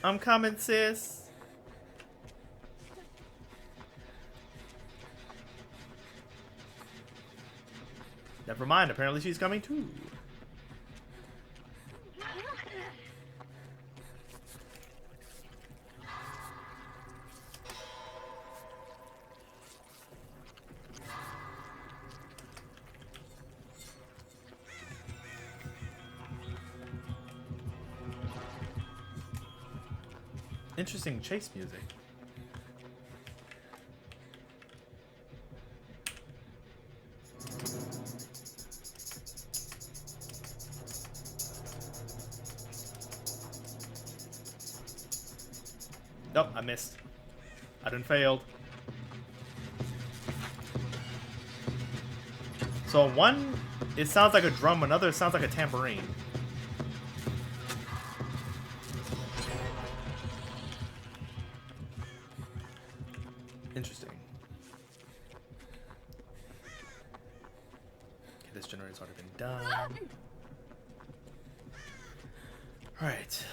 I'm coming, sis. Never mind, apparently she's coming too. Interesting chase music. Nope, I missed. I done failed. So one, it sounds like a drum, another it sounds like a tambourine. Interesting. Okay, this generator's already been done. Alright,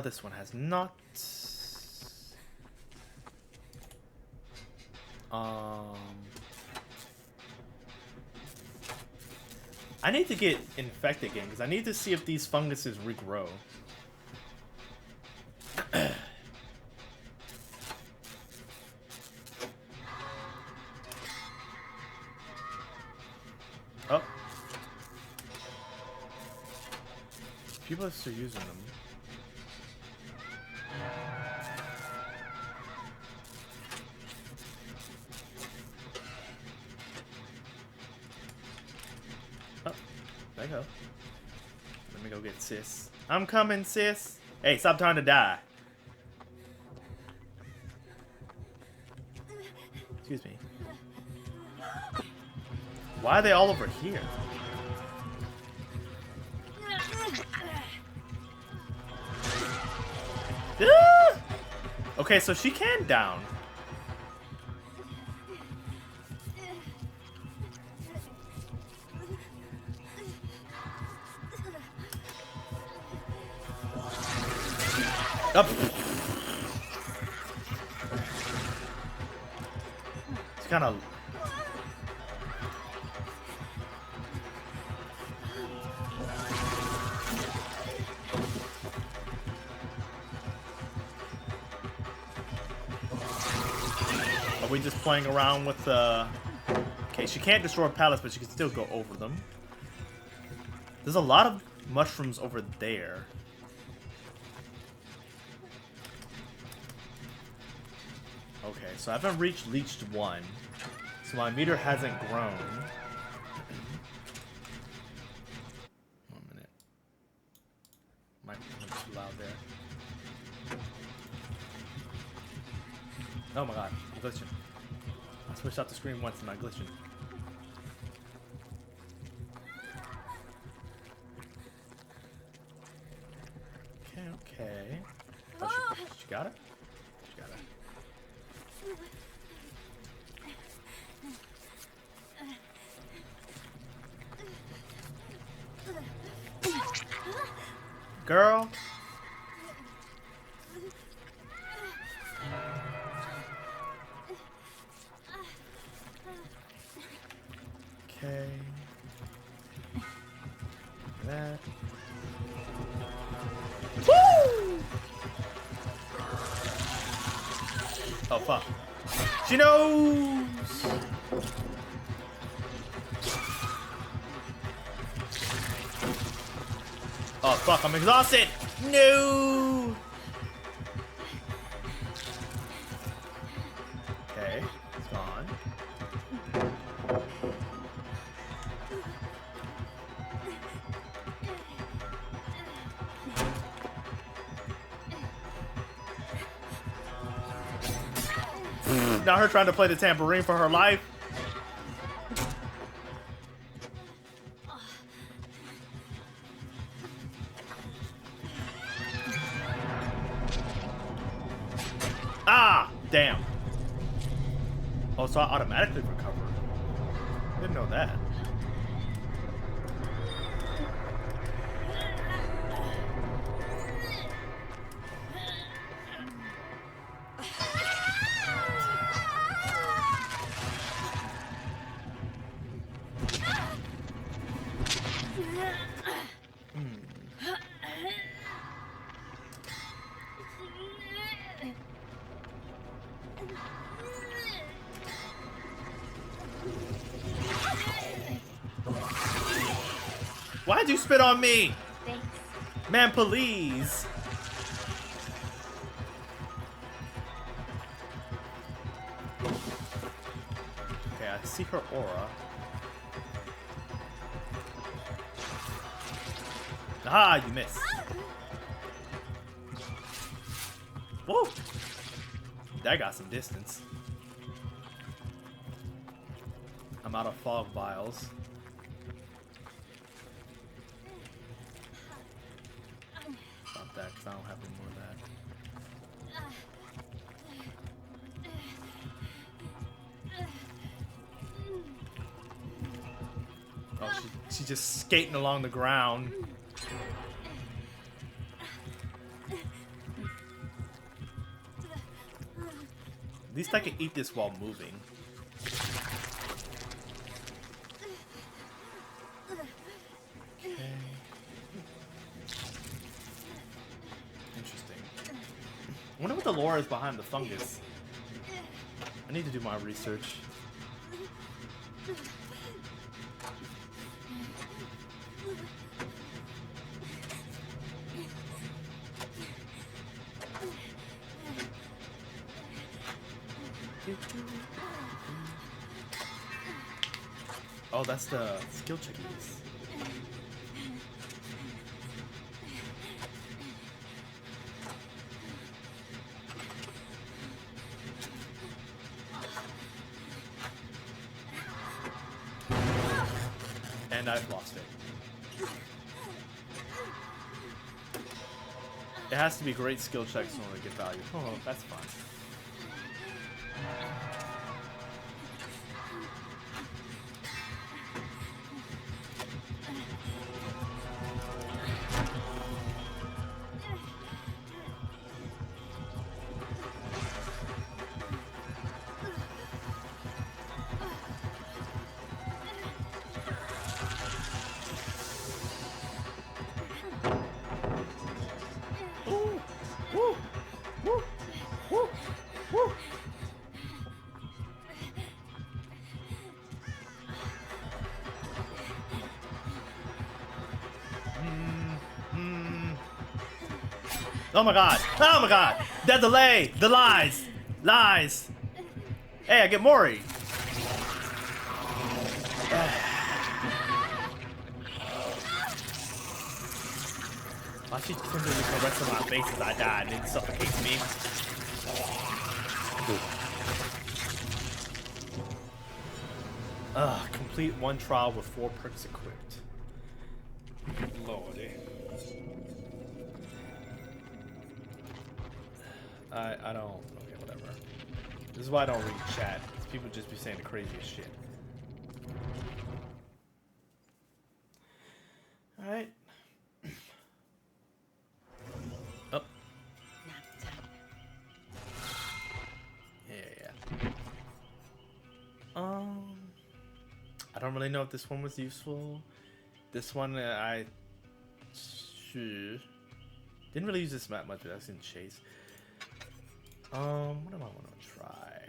this one has not. I need to get infected again because I need to see if these funguses regrow. Oh. People are still using them. Oh, there you go. Let me go get sis. I'm coming, sis. Hey, stop trying to die. Excuse me. Why are they all over here? Ah! Okay, so she can down. Up. It's kind of. Are we just playing around with the... Okay, she can't destroy pallets, but she can still go over them. There's a lot of mushrooms over there. Okay, so I haven't reached leached 1. So my meter hasn't grown. 1 minute. Might be too loud there. Oh my god, I'm glitching. I switched out the screen once and I'm glitching. Okay, okay. Oh, she got it? She got it. Girl. Okay. That. Woo! Oh fuck. She knows. Oh fuck, I'm exhausted. No. Now her trying to play the tambourine for her life. Ah, damn. Oh, so I automatically recover. Didn't know that. Why'd you spit on me? Thanks. Man, please. Okay, I see her aura. Ah, you missed. Whoa! That got some distance. I'm out of fog vials. Stop that, because I don't have any more of that. Oh, she's just skating along the ground. At least I can eat this while moving. Okay. Interesting. I wonder what the lore is behind the fungus. I need to do my research. Oh, that's the skill checkies. And I've lost it. It has to be great skill checks in order to get value. Oh, that's fine. Oh my god! Oh my god! That delay! The lies! Lies! Hey, I get Mori! Why she couldn't do the rest of my face as I died and it suffocates me? Complete one trial with 4 perks equipped. Lordy. I don't. Okay, whatever. This is why I don't read chat. People just be saying the craziest shit. Alright. Oh. Yeah. I don't really know if this one was useful. This one, I didn't really use this map much, but I've seen Chase. What do I want to try?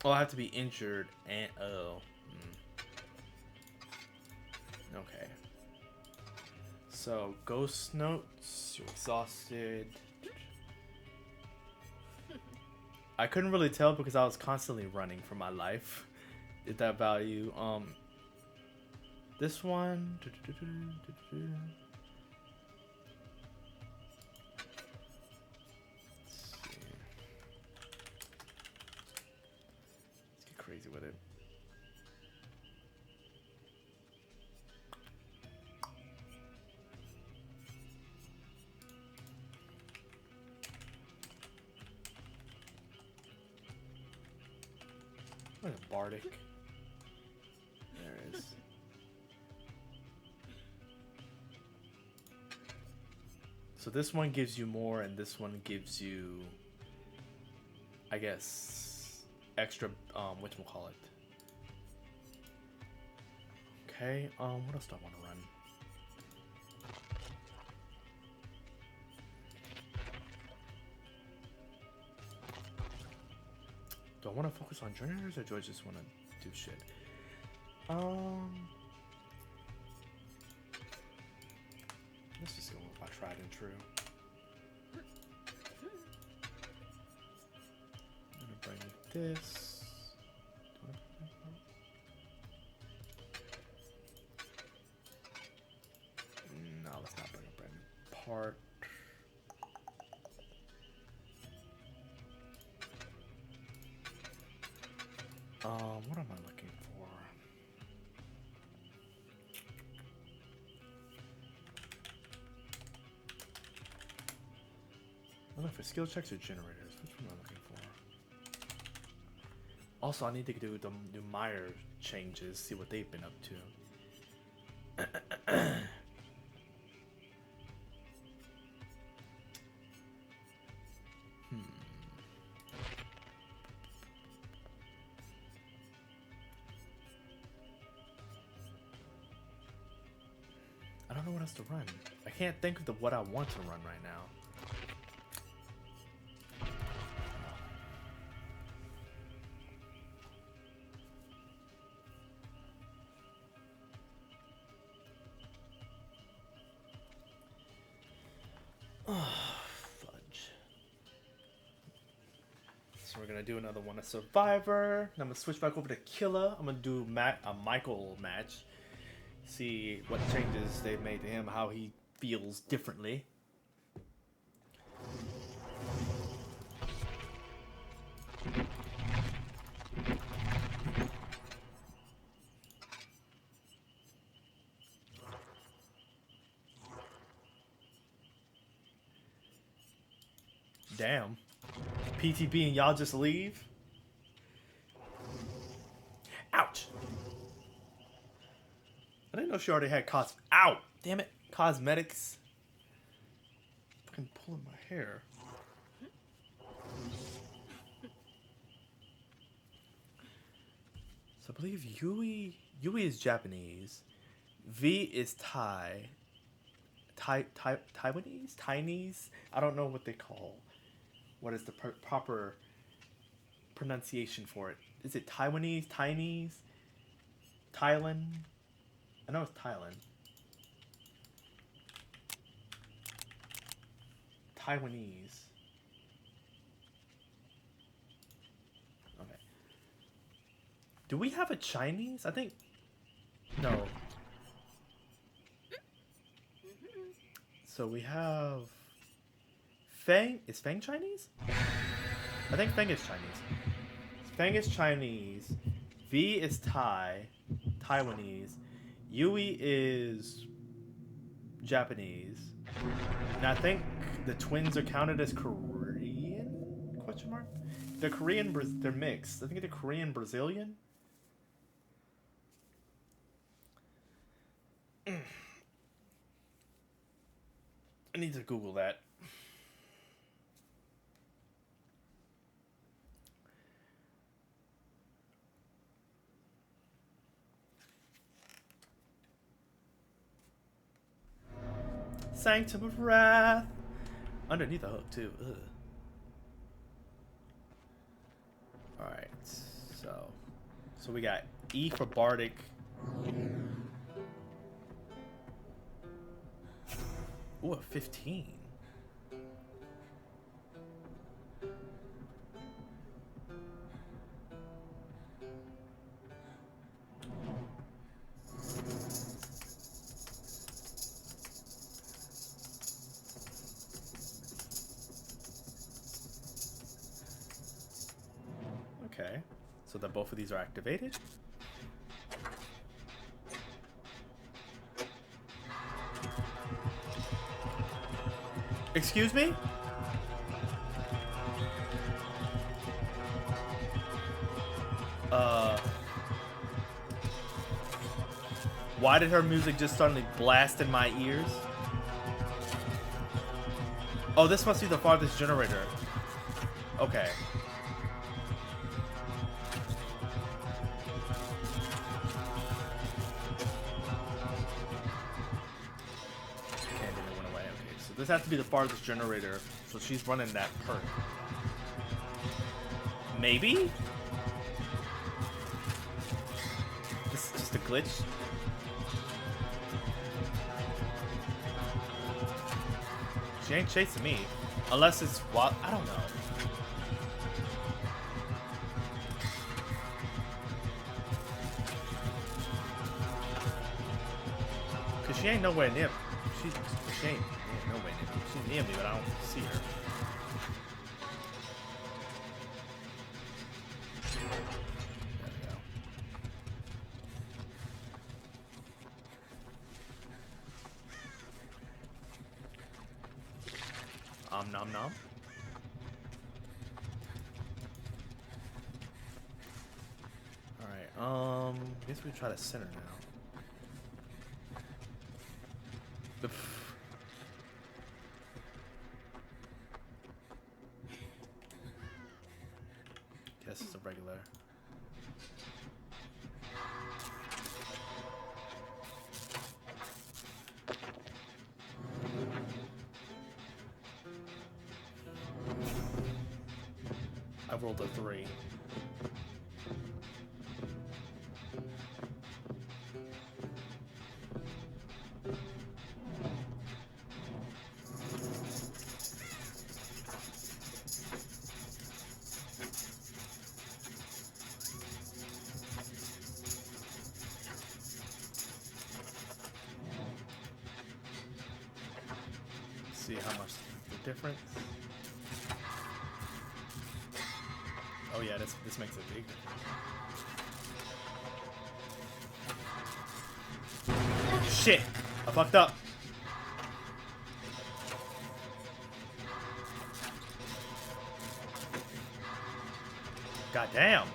Oh, I have to be injured and okay. So ghost notes. You're exhausted. I couldn't really tell because I was constantly running for my life. Did that value? This one. with it. What a bardic. There it is. So this one gives you more, and this one gives you, I guess, extra, whatchamacallit. Okay, what else do I want to run? Do I want to focus on generators, or do I just want to do shit? Let's just go with my tried and true. I'm gonna bring this. No, let's not bring a brand new part. What am I looking for? I'm looking for skill checks or generators. Which one am I looking for? Also, I need to do the new Meyer changes, see what they've been up to. I don't know what else to run. I can't think of what I want to run right now. Fudge. So we're gonna do another one, a Survivor. And I'm gonna switch back over to Killer. I'm gonna do a Michael match. See what changes they've made to him, how he feels differently. Damn. PTB and y'all just leave? Ouch! I didn't know she already had Ow! Damn it. Cosmetics. Fucking pulling my hair. So I believe Yui is Japanese. V is Thai. Taiwanese? Chinese? I don't know what they call. What is the proper pronunciation for it? Is it Taiwanese? Chinese? Thailand? I know it's Thailand. Taiwanese. Okay. Do we have a Chinese? I think... No. So we have... Fang? Is Fang Chinese? I think Fang is Chinese. Fang is Chinese. V is Thai. Taiwanese. Yui is Japanese. And I think the twins are counted as Korean? Question mark? They're Korean, they're mixed. I think they're Korean Brazilian. I need to Google that. Sanctum of Wrath. Underneath the hook, too. Ugh. Alright, so we got E for Bardic. Ooh, a 15. Okay, so that both of these are activated. Excuse me? Why did her music just suddenly blast in my ears? Oh, this must be the farthest generator. Okay. Okay, then it went away. Okay, so this has to be the farthest generator. So she's running that perk. Maybe? This is just a glitch. She ain't chasing me. Unless it's what? I don't know. Cause she ain't nowhere near me. She ain't nowhere near me. She's near me, but I don't see her. Nom nom. Alright, guess we try to center now. Guess it's a regular. I rolled a 3. See how much the difference. Oh yeah, this makes a big difference. Shit! I fucked up. God damn.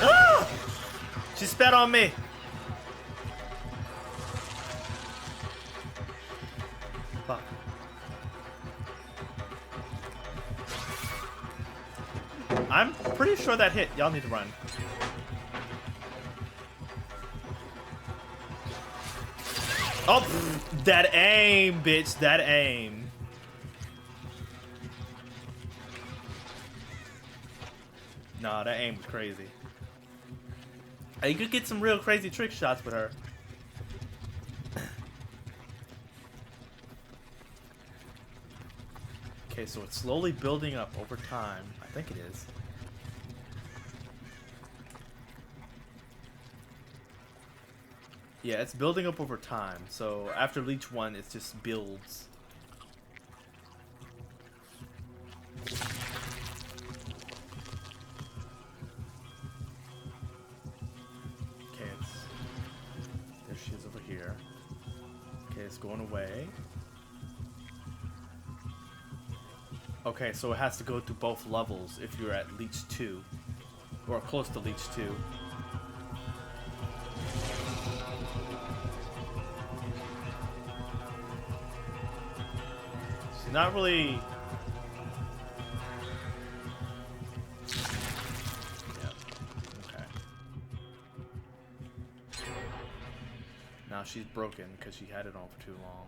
Ah! She spat on me. Fuck. I'm pretty sure that hit. Y'all need to run. Oh, that aim, bitch. That aim. Nah, that aim was crazy. You could get some real crazy trick shots with her. Okay, so it's slowly building up over time. I think it is. Yeah, it's building up over time. So after each one, it just builds. Okay, there she is over here. Okay, it's going away. Okay, so it has to go through both levels if you're at Leech 2. Or close to Leech 2. She's not really... Yeah, okay. Now she's broken because she had it on for too long.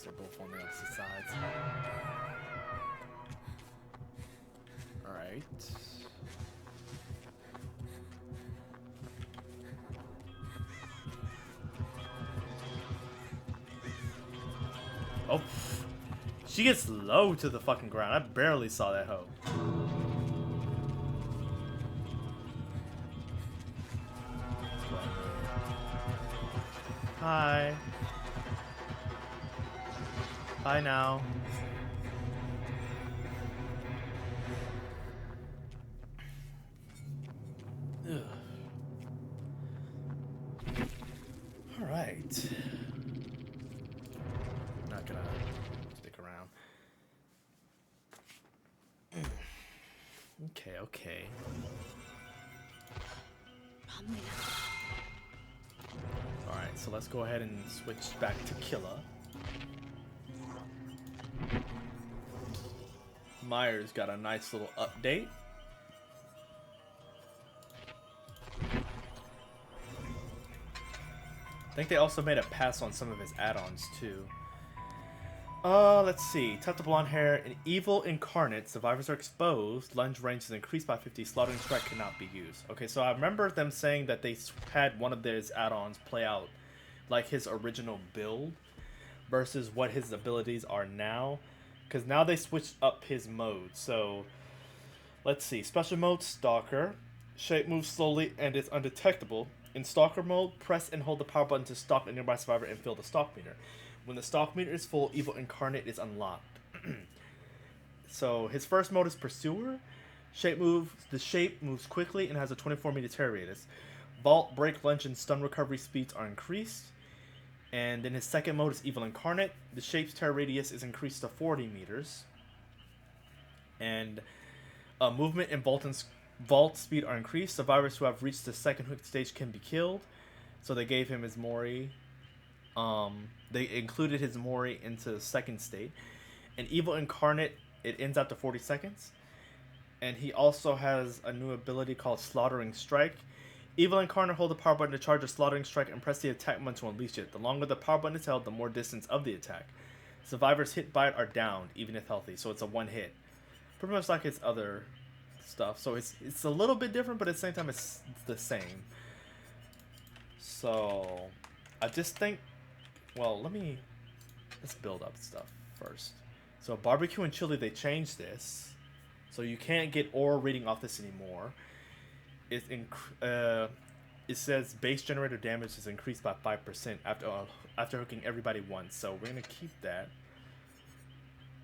They're both on the opposite sides. Alright. Oh, She gets low to the fucking ground. I barely saw that hoe. Hi. Hi now. Ugh. Alright. Not gonna stick around. Okay, okay. Alright, so let's go ahead and switch back to Killa. Myers got a nice little update. I think they also made a pass on some of his add-ons too. Let's see. Tuck the blonde hair. In Evil Incarnate, survivors are exposed. Lunge range is increased by 50. Slaughtering Strike cannot be used. Okay, so I remember them saying that they had one of their add-ons play out like his original build versus what his abilities are now. Because now they switched up his mode. So, let's see. Special mode, Stalker. Shape moves slowly and is undetectable. In Stalker mode, press and hold the power button to stalk a nearby survivor and fill the stalk meter. When the stalk meter is full, Evil Incarnate is unlocked. So his first mode is Pursuer. The shape moves quickly and has a 24-meter terror radius. Vault, Break, Lunge, and Stun recovery speeds are increased. And then his second mode is Evil Incarnate. The shape's terror radius is increased to 40 meters. And movement and vault speed are increased. Survivors who have reached the second hook stage can be killed. So they gave him his Mori. They included his Mori into the second state. And Evil Incarnate, it ends after 40 seconds. And he also has a new ability called Slaughtering Strike. Evil Incarnate, hold the power button to charge a Slaughtering Strike and press the attack button to unleash it. The longer the power button is held, the more distance of the attack. Survivors hit by it are downed, even if healthy, so it's a one hit. Pretty much like its other stuff. So it's a little bit different, but at the same time it's the same. So I just think, well, let's build up stuff first. So barbecue and chili, they changed this, so you can't get aura reading off this anymore. It says base generator damage is increased by 5% after hooking everybody once. So we're gonna keep that.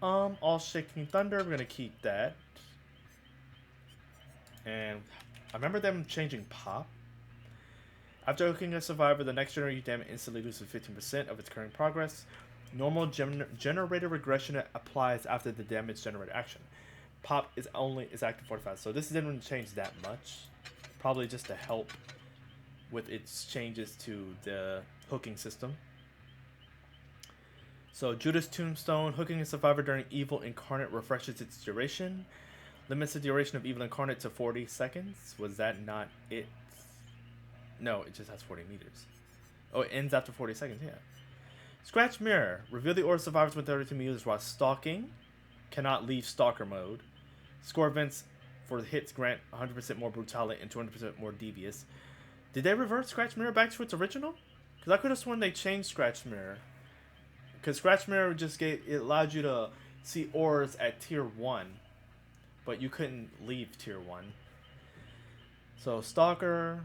All shaking thunder, we're gonna keep that. And I remember them changing pop. After hooking a survivor, the next generator damage instantly loses 15% of its current progress. Normal generator regression applies after the damage generator action. Pop is active 45, so this didn't change that much. Probably just to help with its changes to the hooking system. So Judas Tombstone, hooking a survivor during Evil Incarnate refreshes its duration. Limits the duration of Evil Incarnate to 40 seconds. Was that not it? No, it just has 40 meters. Oh, it ends after 40 seconds, yeah. Scratch Mirror. Reveal the aura survivors with 32 meters while stalking. Cannot leave Stalker mode. Score events for the hits grant 100% more brutality and 200% more devious. Did they revert Scratch Mirror back to its original? Because I could have sworn they changed Scratch Mirror. Because Scratch Mirror it allowed you to see auras at tier 1. But you couldn't leave tier 1. So Stalker.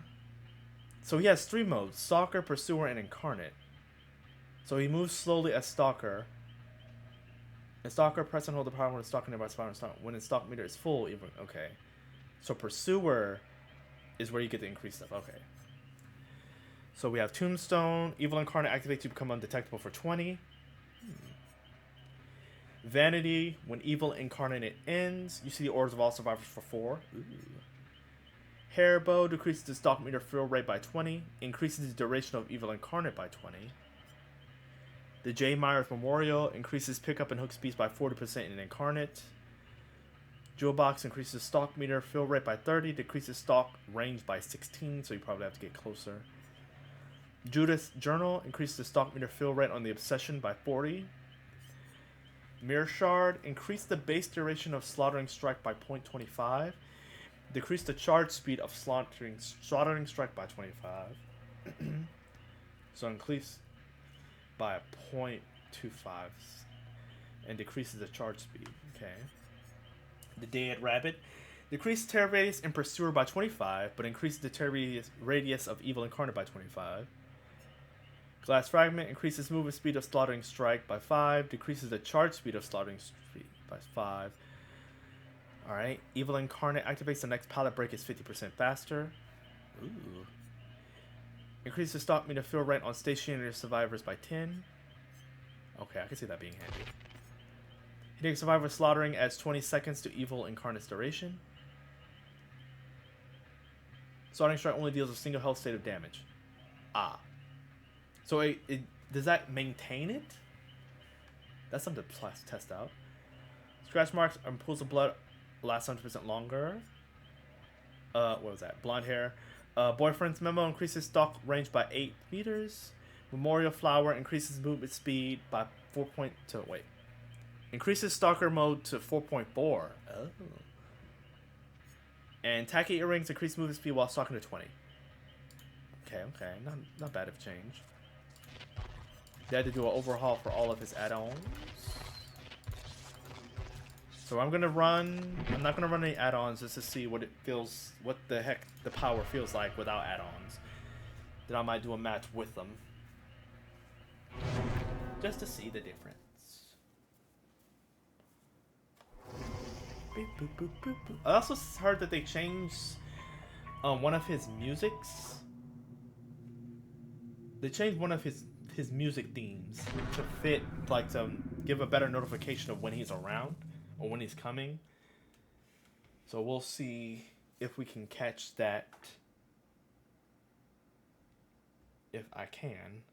So he has 3 modes. Stalker, Pursuer, and Incarnate. So he moves slowly as Stalker. And Stalker, press and hold the power when it's stalking nearby survivor. When its stalk meter is full, even okay. So Pursuer is where you get the increased stuff. Okay. So we have Tombstone. Evil Incarnate activates to become undetectable for 20. Vanity. When Evil Incarnate ends, you see the auras of all survivors for 4. Ooh. Hairbow decreases the stalk meter fill rate by 20. Increases the duration of Evil Incarnate by 20. The J. Myers Memorial increases pickup and hook speeds by 40% in Incarnate. Jewel Box increases stalk meter fill rate by 30. Decreases stalk range by 16, so you probably have to get closer. Judas Journal increases the stalk meter fill rate on the Obsession by 40. Mirror Shard increased the base duration of Slaughtering Strike by 0.25. Decrease the charge speed of Slaughtering Strike by 25. So increase by 0.25. and decreases the charge speed. Okay. The Dead Rabbit. Decreases tear radius in Pursuer by 25, but increases the tear radius of Evil Incarnate by 25. Glass Fragment increases movement speed of Slaughtering Strike by 5, decreases the charge speed of Slaughtering Strike by 5. Alright, Evil Incarnate activates the next pallet break is 50% faster. Ooh. Increases stock meter fill rate on stationary survivors by 10. Okay, I can see that being handy. Hitting survivor slaughtering adds 20 seconds to Evil Incarnate's duration. Slaughtering Strike only deals a single health state of damage. Ah. So does that maintain it? That's something to test out. Scratch marks and pools of blood last 100% longer. What was that? Blonde hair. Boyfriend's memo increases stalk range by 8 meters. Memorial flower increases movement speed by 4. Wait. Increases stalker mode to 4.4. Oh. And tacky earrings increase movement speed while stalking to 20. Okay. Not bad of change. They had to do an overhaul for all of his add-ons. So I'm not gonna run any add-ons just to see what the heck the power feels like without add-ons. Then I might do a match with them. Just to see the difference. Boop, boop, boop, boop, boop. I also heard that they changed one of his musics. They changed one of his music themes to fit, like, to give a better notification of when he's around or when he's coming. So we'll see if we can catch that, if I can.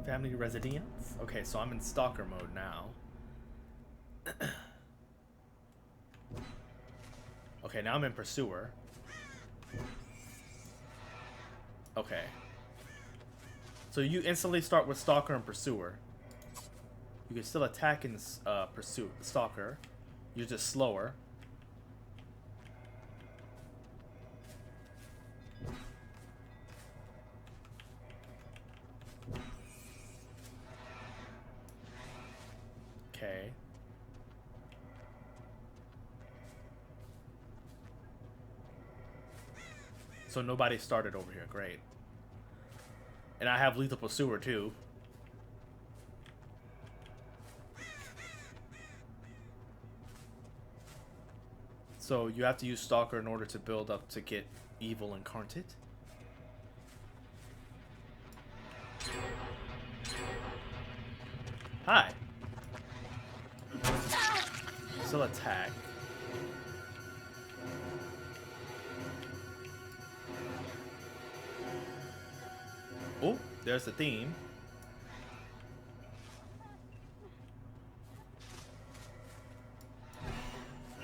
Family residence. Okay, so I'm in stalker mode now. Okay, now I'm in pursuer. Okay. So you instantly start with stalker and pursuer. You can still attack in pursuit stalker. You're just slower. Okay. So nobody started over here. Great. And I have lethal pursuer too. So you have to use stalker in order to build up to get Evil Incarnate. Hi. Still attack. Oh, there's the theme.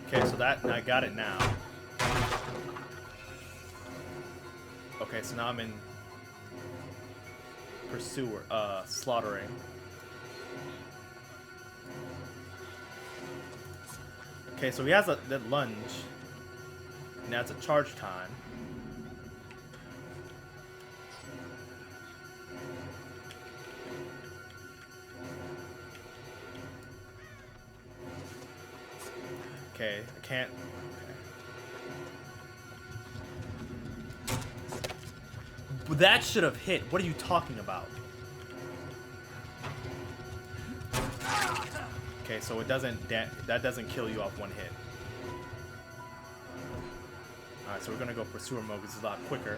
Okay, so I got it now. Okay, so now I'm in pursuer, slaughtering. Okay, so he has that lunge. Now it's a charge time. Okay, I can't. Okay. That should have hit. What are you talking about? Okay, so it doesn't. That doesn't kill you off one hit. All right, so we're gonna go pursuer mode because it's a lot quicker.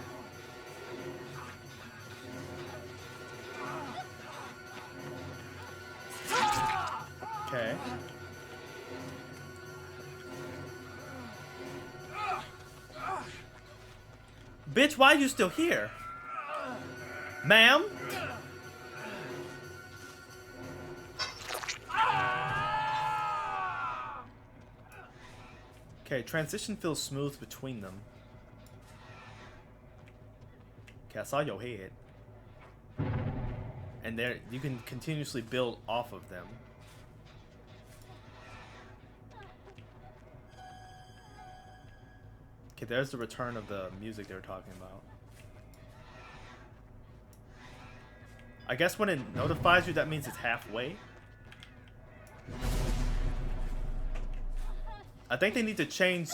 Okay. Bitch, why are you still here? Ma'am? Okay, transition feels smooth between them. Okay, I saw your head. And there, you can continuously build off of them. Okay, there's the return of the music they were talking about. I guess when it notifies you, that means it's halfway. I think they need to change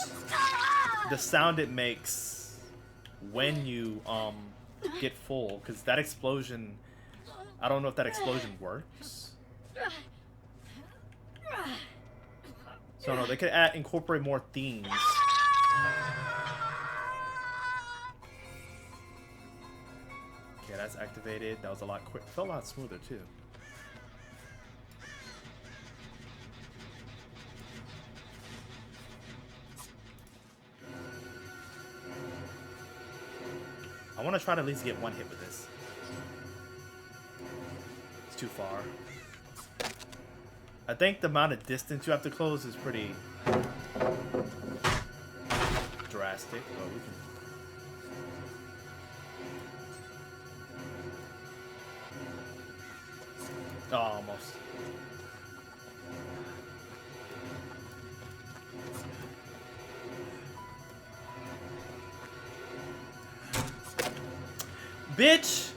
the sound it makes when you get full, because that explosion, I don't know if that explosion works. So no, they could incorporate more themes. Okay, that's activated. That was a lot quick. Felt a lot smoother too. I want to try to at least get one hit with this. It's too far. I think the amount of distance you have to close is pretty drastic. Oh, we can... Oh, almost. Bitch!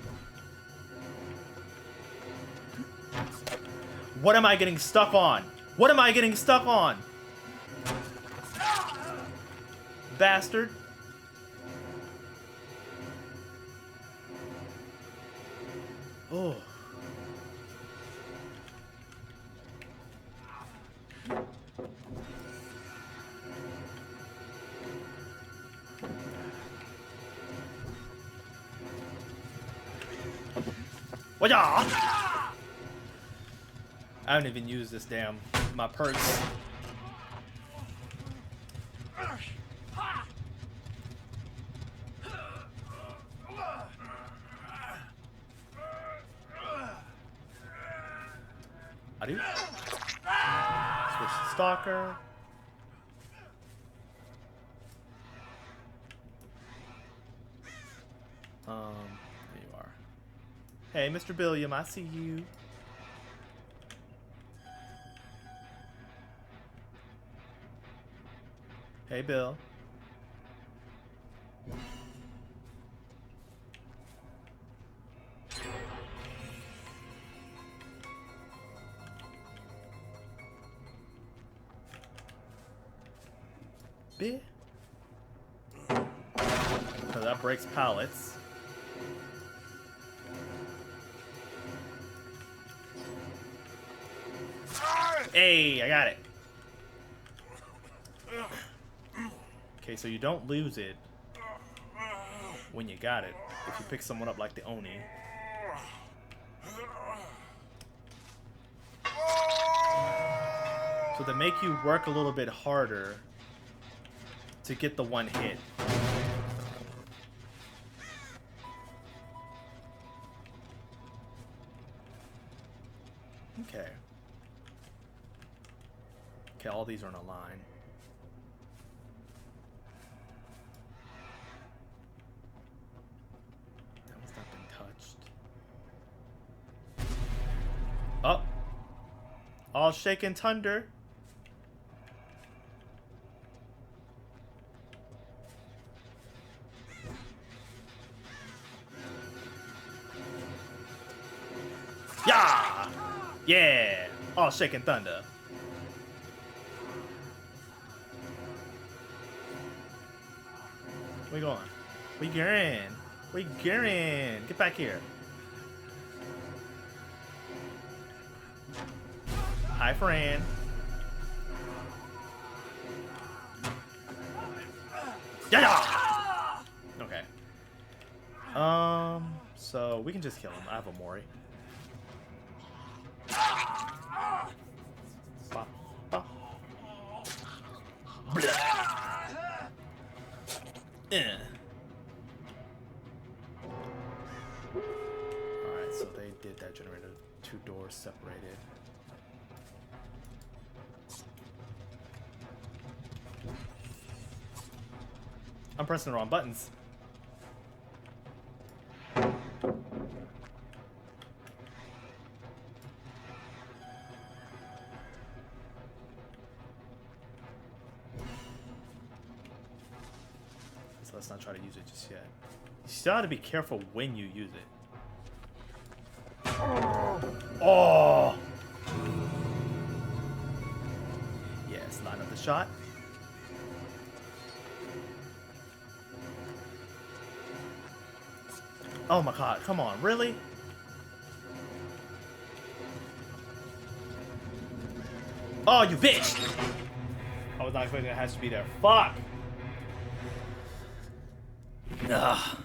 What am I getting stuck on? What am I getting stuck on? Bastard. Oh. Whatcha? I haven't even used this damn my purse. I do. Switch to Stalker. There you are. Hey, Mr. Billiam, I see you. Hey, Bill. Bill. So that breaks pallets. Hey, I got it. Okay, so you don't lose it when you got it if you pick someone up like the Oni. So they make you work a little bit harder to get the one hit. Okay. Okay, all these are in a line. That one's not been touched. Oh! All shaken thunder. Yeah! Yeah! All shaken thunder. Where you going? Where you going? Where you going? Get back here. Hi, friend. Yeah! Okay. So we can just kill him. I have a Mori. Bop, bop. Alright, so they did that generator. 2 doors separated. I'm pressing the wrong buttons. let's not try to use it just yet. You still have to be careful when you use it. Oh! Yes, line up the shot. Oh my god, come on, really? Oh, you bitch! I was not expecting it has to be there. Fuck! Ugh.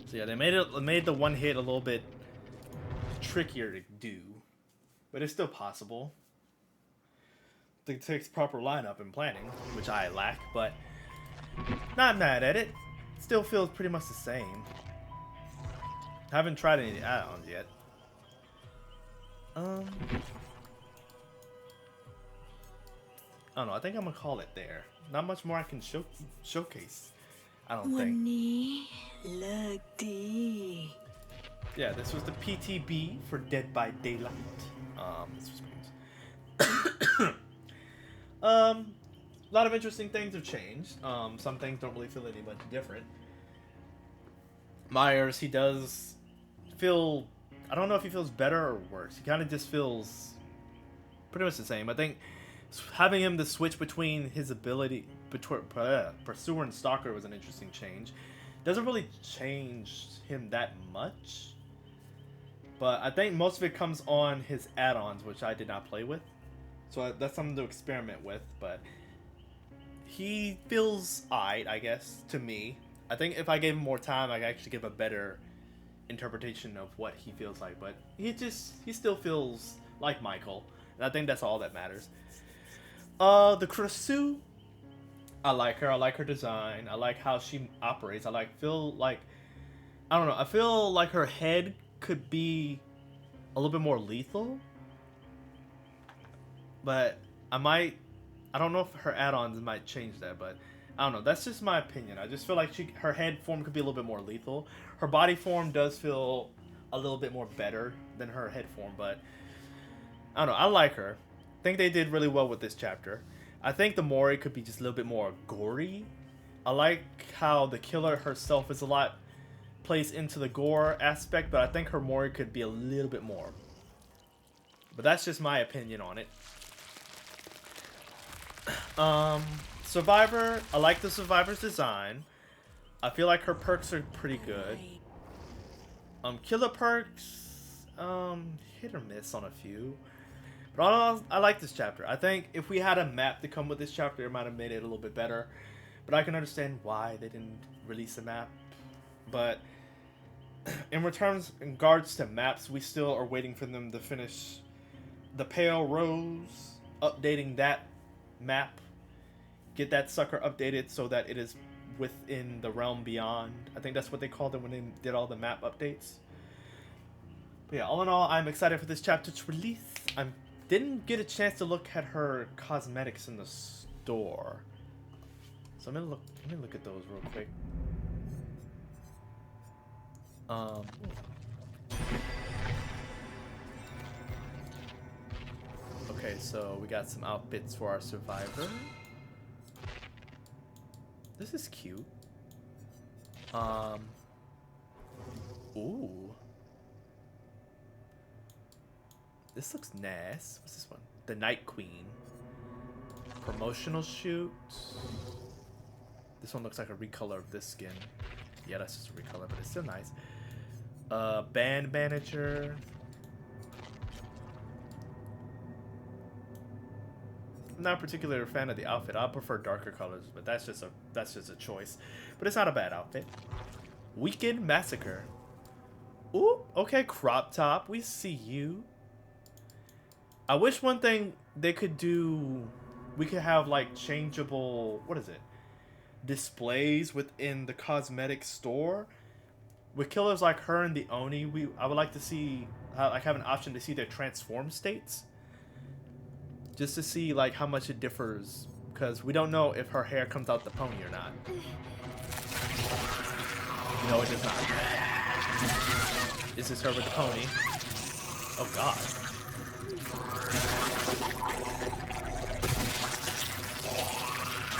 So yeah, they made the one hit a little bit trickier to do, but it's still possible. It takes proper lineup and planning, which I lack, but not mad at it. Still feels pretty much the same. Haven't tried any add-ons yet. I don't know. I think I'm gonna call it there. Not much more I can showcase. I don't think. Yeah, this was the PTB for Dead by Daylight. A lot of interesting things have changed. Some things don't really feel any much different. Myers, he does feel... I don't know if he feels better or worse. He kind of just feels pretty much the same. I think having him to switch between his ability... Pursuer and Stalker was an interesting change. Doesn't really change him that much. But I think most of it comes on his add-ons, which I did not play with. So that's something to experiment with, but... He feels alright, I guess, to me. I think if I gave him more time, I could actually give a better interpretation of what he feels like. But he still feels like Michael. And I think that's all that matters. The Kresu, I like her. I like her design. I like how she operates. I don't know. I feel like her head could be a little bit more lethal. But I don't know if her add-ons might change that, but I don't know. That's just my opinion. I just feel like her head form could be a little bit more lethal. Her body form does feel a little bit more better than her head form, but I don't know. I like her. I think they did really well with this chapter. I think the Mori could be just a little bit more gory. I like how the killer herself is a lot plays into the gore aspect, but I think her Mori could be a little bit more. But that's just my opinion on it. Survivor, I like the Survivor's design. I feel like her perks are pretty good. Killer perks, hit or miss on a few. But all I like this chapter. I think if we had a map to come with this chapter, it might have made it a little bit better. But I can understand why they didn't release a map. But in regards to maps, we still are waiting for them to finish the Pale Rose, updating that map. Get that sucker updated so that it is within the realm beyond. I think that's what they called it when they did all the map updates. But yeah, all in all, I'm excited for this chapter to release. I didn't get a chance to look at her cosmetics in the store, so let me look at those real quick. Okay, so we got some outfits for our Survivor. This is cute. Ooh. This looks nice. What's this one? The Night Queen. Promotional shoot. This one looks like a recolor of this skin. Yeah, that's just a recolor, but it's still nice. Band manager. I'm not a particular fan of the outfit. I prefer darker colors, but that's just a choice. But it's not a bad outfit. Weekend Massacre. Ooh, okay, crop top. We see you. I wish one thing they could do, we could have like changeable, what is it? Displays within the cosmetic store. With killers like her and the Oni, I would like to see, like have an option to see their transform states. Just to see like how much it differs, because we don't know if her hair comes out the pony or not. No, it does not. This is her with the pony. Oh god.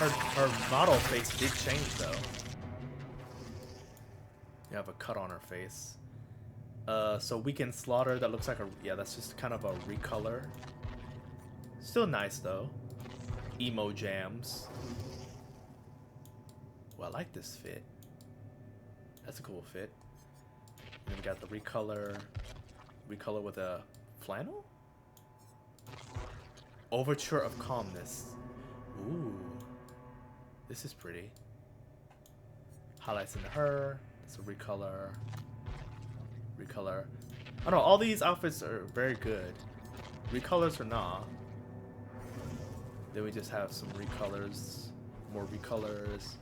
her model face did change though. You have a cut on her face. So Weekend Slaughter, that looks like a, yeah, that's just kind of a recolor. Still nice though. Emo Jams. Well, I like this fit. That's a cool fit. Then we got the recolor with a flannel? Overture of Calmness. Ooh. This is pretty. Highlights into her. It's a recolor. Recolor. I don't know, all these outfits are very good. Recolors or nah. Then we just have some recolors. More recolors.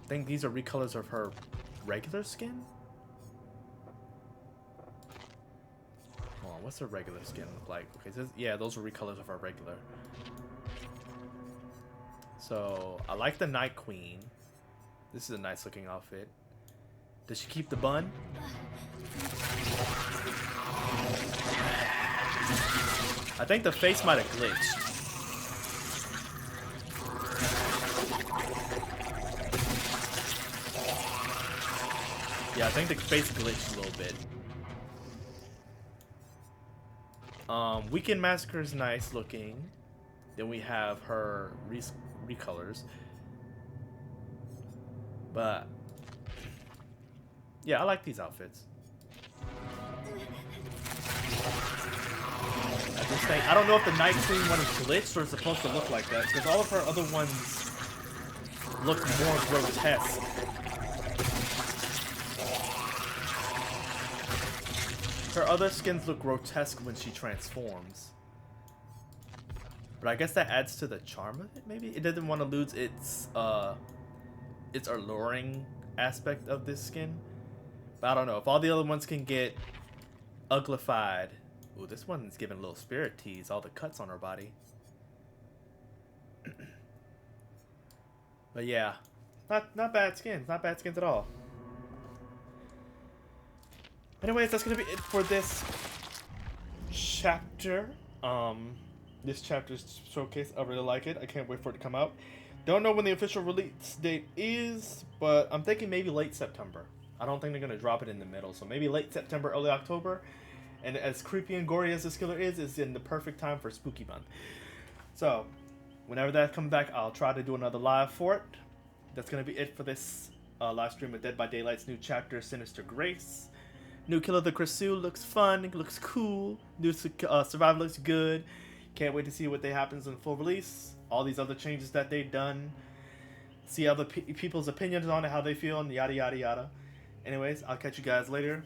I think these are recolors of her regular skin? Hold on, what's her regular skin look like? Okay, so yeah, those are recolors of her regular. So, I like the Night Queen. This is a nice looking outfit. Does she keep the bun? I think the face might have glitched. Yeah, I think the face glitched a little bit. Weekend Massacre is nice looking. Then we have her recolors. But yeah, I like these outfits. I don't know if the Night Queen one is glitched or is supposed to look like that, because all of her other ones look more grotesque. Her other skins look grotesque when she transforms. But I guess that adds to the charm of it, maybe? It doesn't want to lose its alluring aspect of this skin. But I don't know. If all the other ones can get uglified. Ooh, this one's giving a little spirit tease. All the cuts on her body. But yeah. Not bad skins. Not bad skins at all. Anyways, that's gonna be it for this chapter. This chapter's showcase. I really like it. I can't wait for it to come out. Don't know when the official release date is, but I'm thinking maybe late September. I don't think they're gonna drop it in the middle, so maybe late September, early October. And as creepy and gory as this killer is in the perfect time for spooky month. So, whenever that comes back, I'll try to do another live for it. That's gonna be it for this live stream of Dead by Daylight's new chapter, Sinister Grace. New Kill of the Creusot looks fun, it looks cool. New Survivor looks good. Can't wait to see what happens in full release. All these other changes that they've done. See other people's opinions on it, how they feel, and yada yada yada. Anyways, I'll catch you guys later.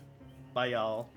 Bye, y'all.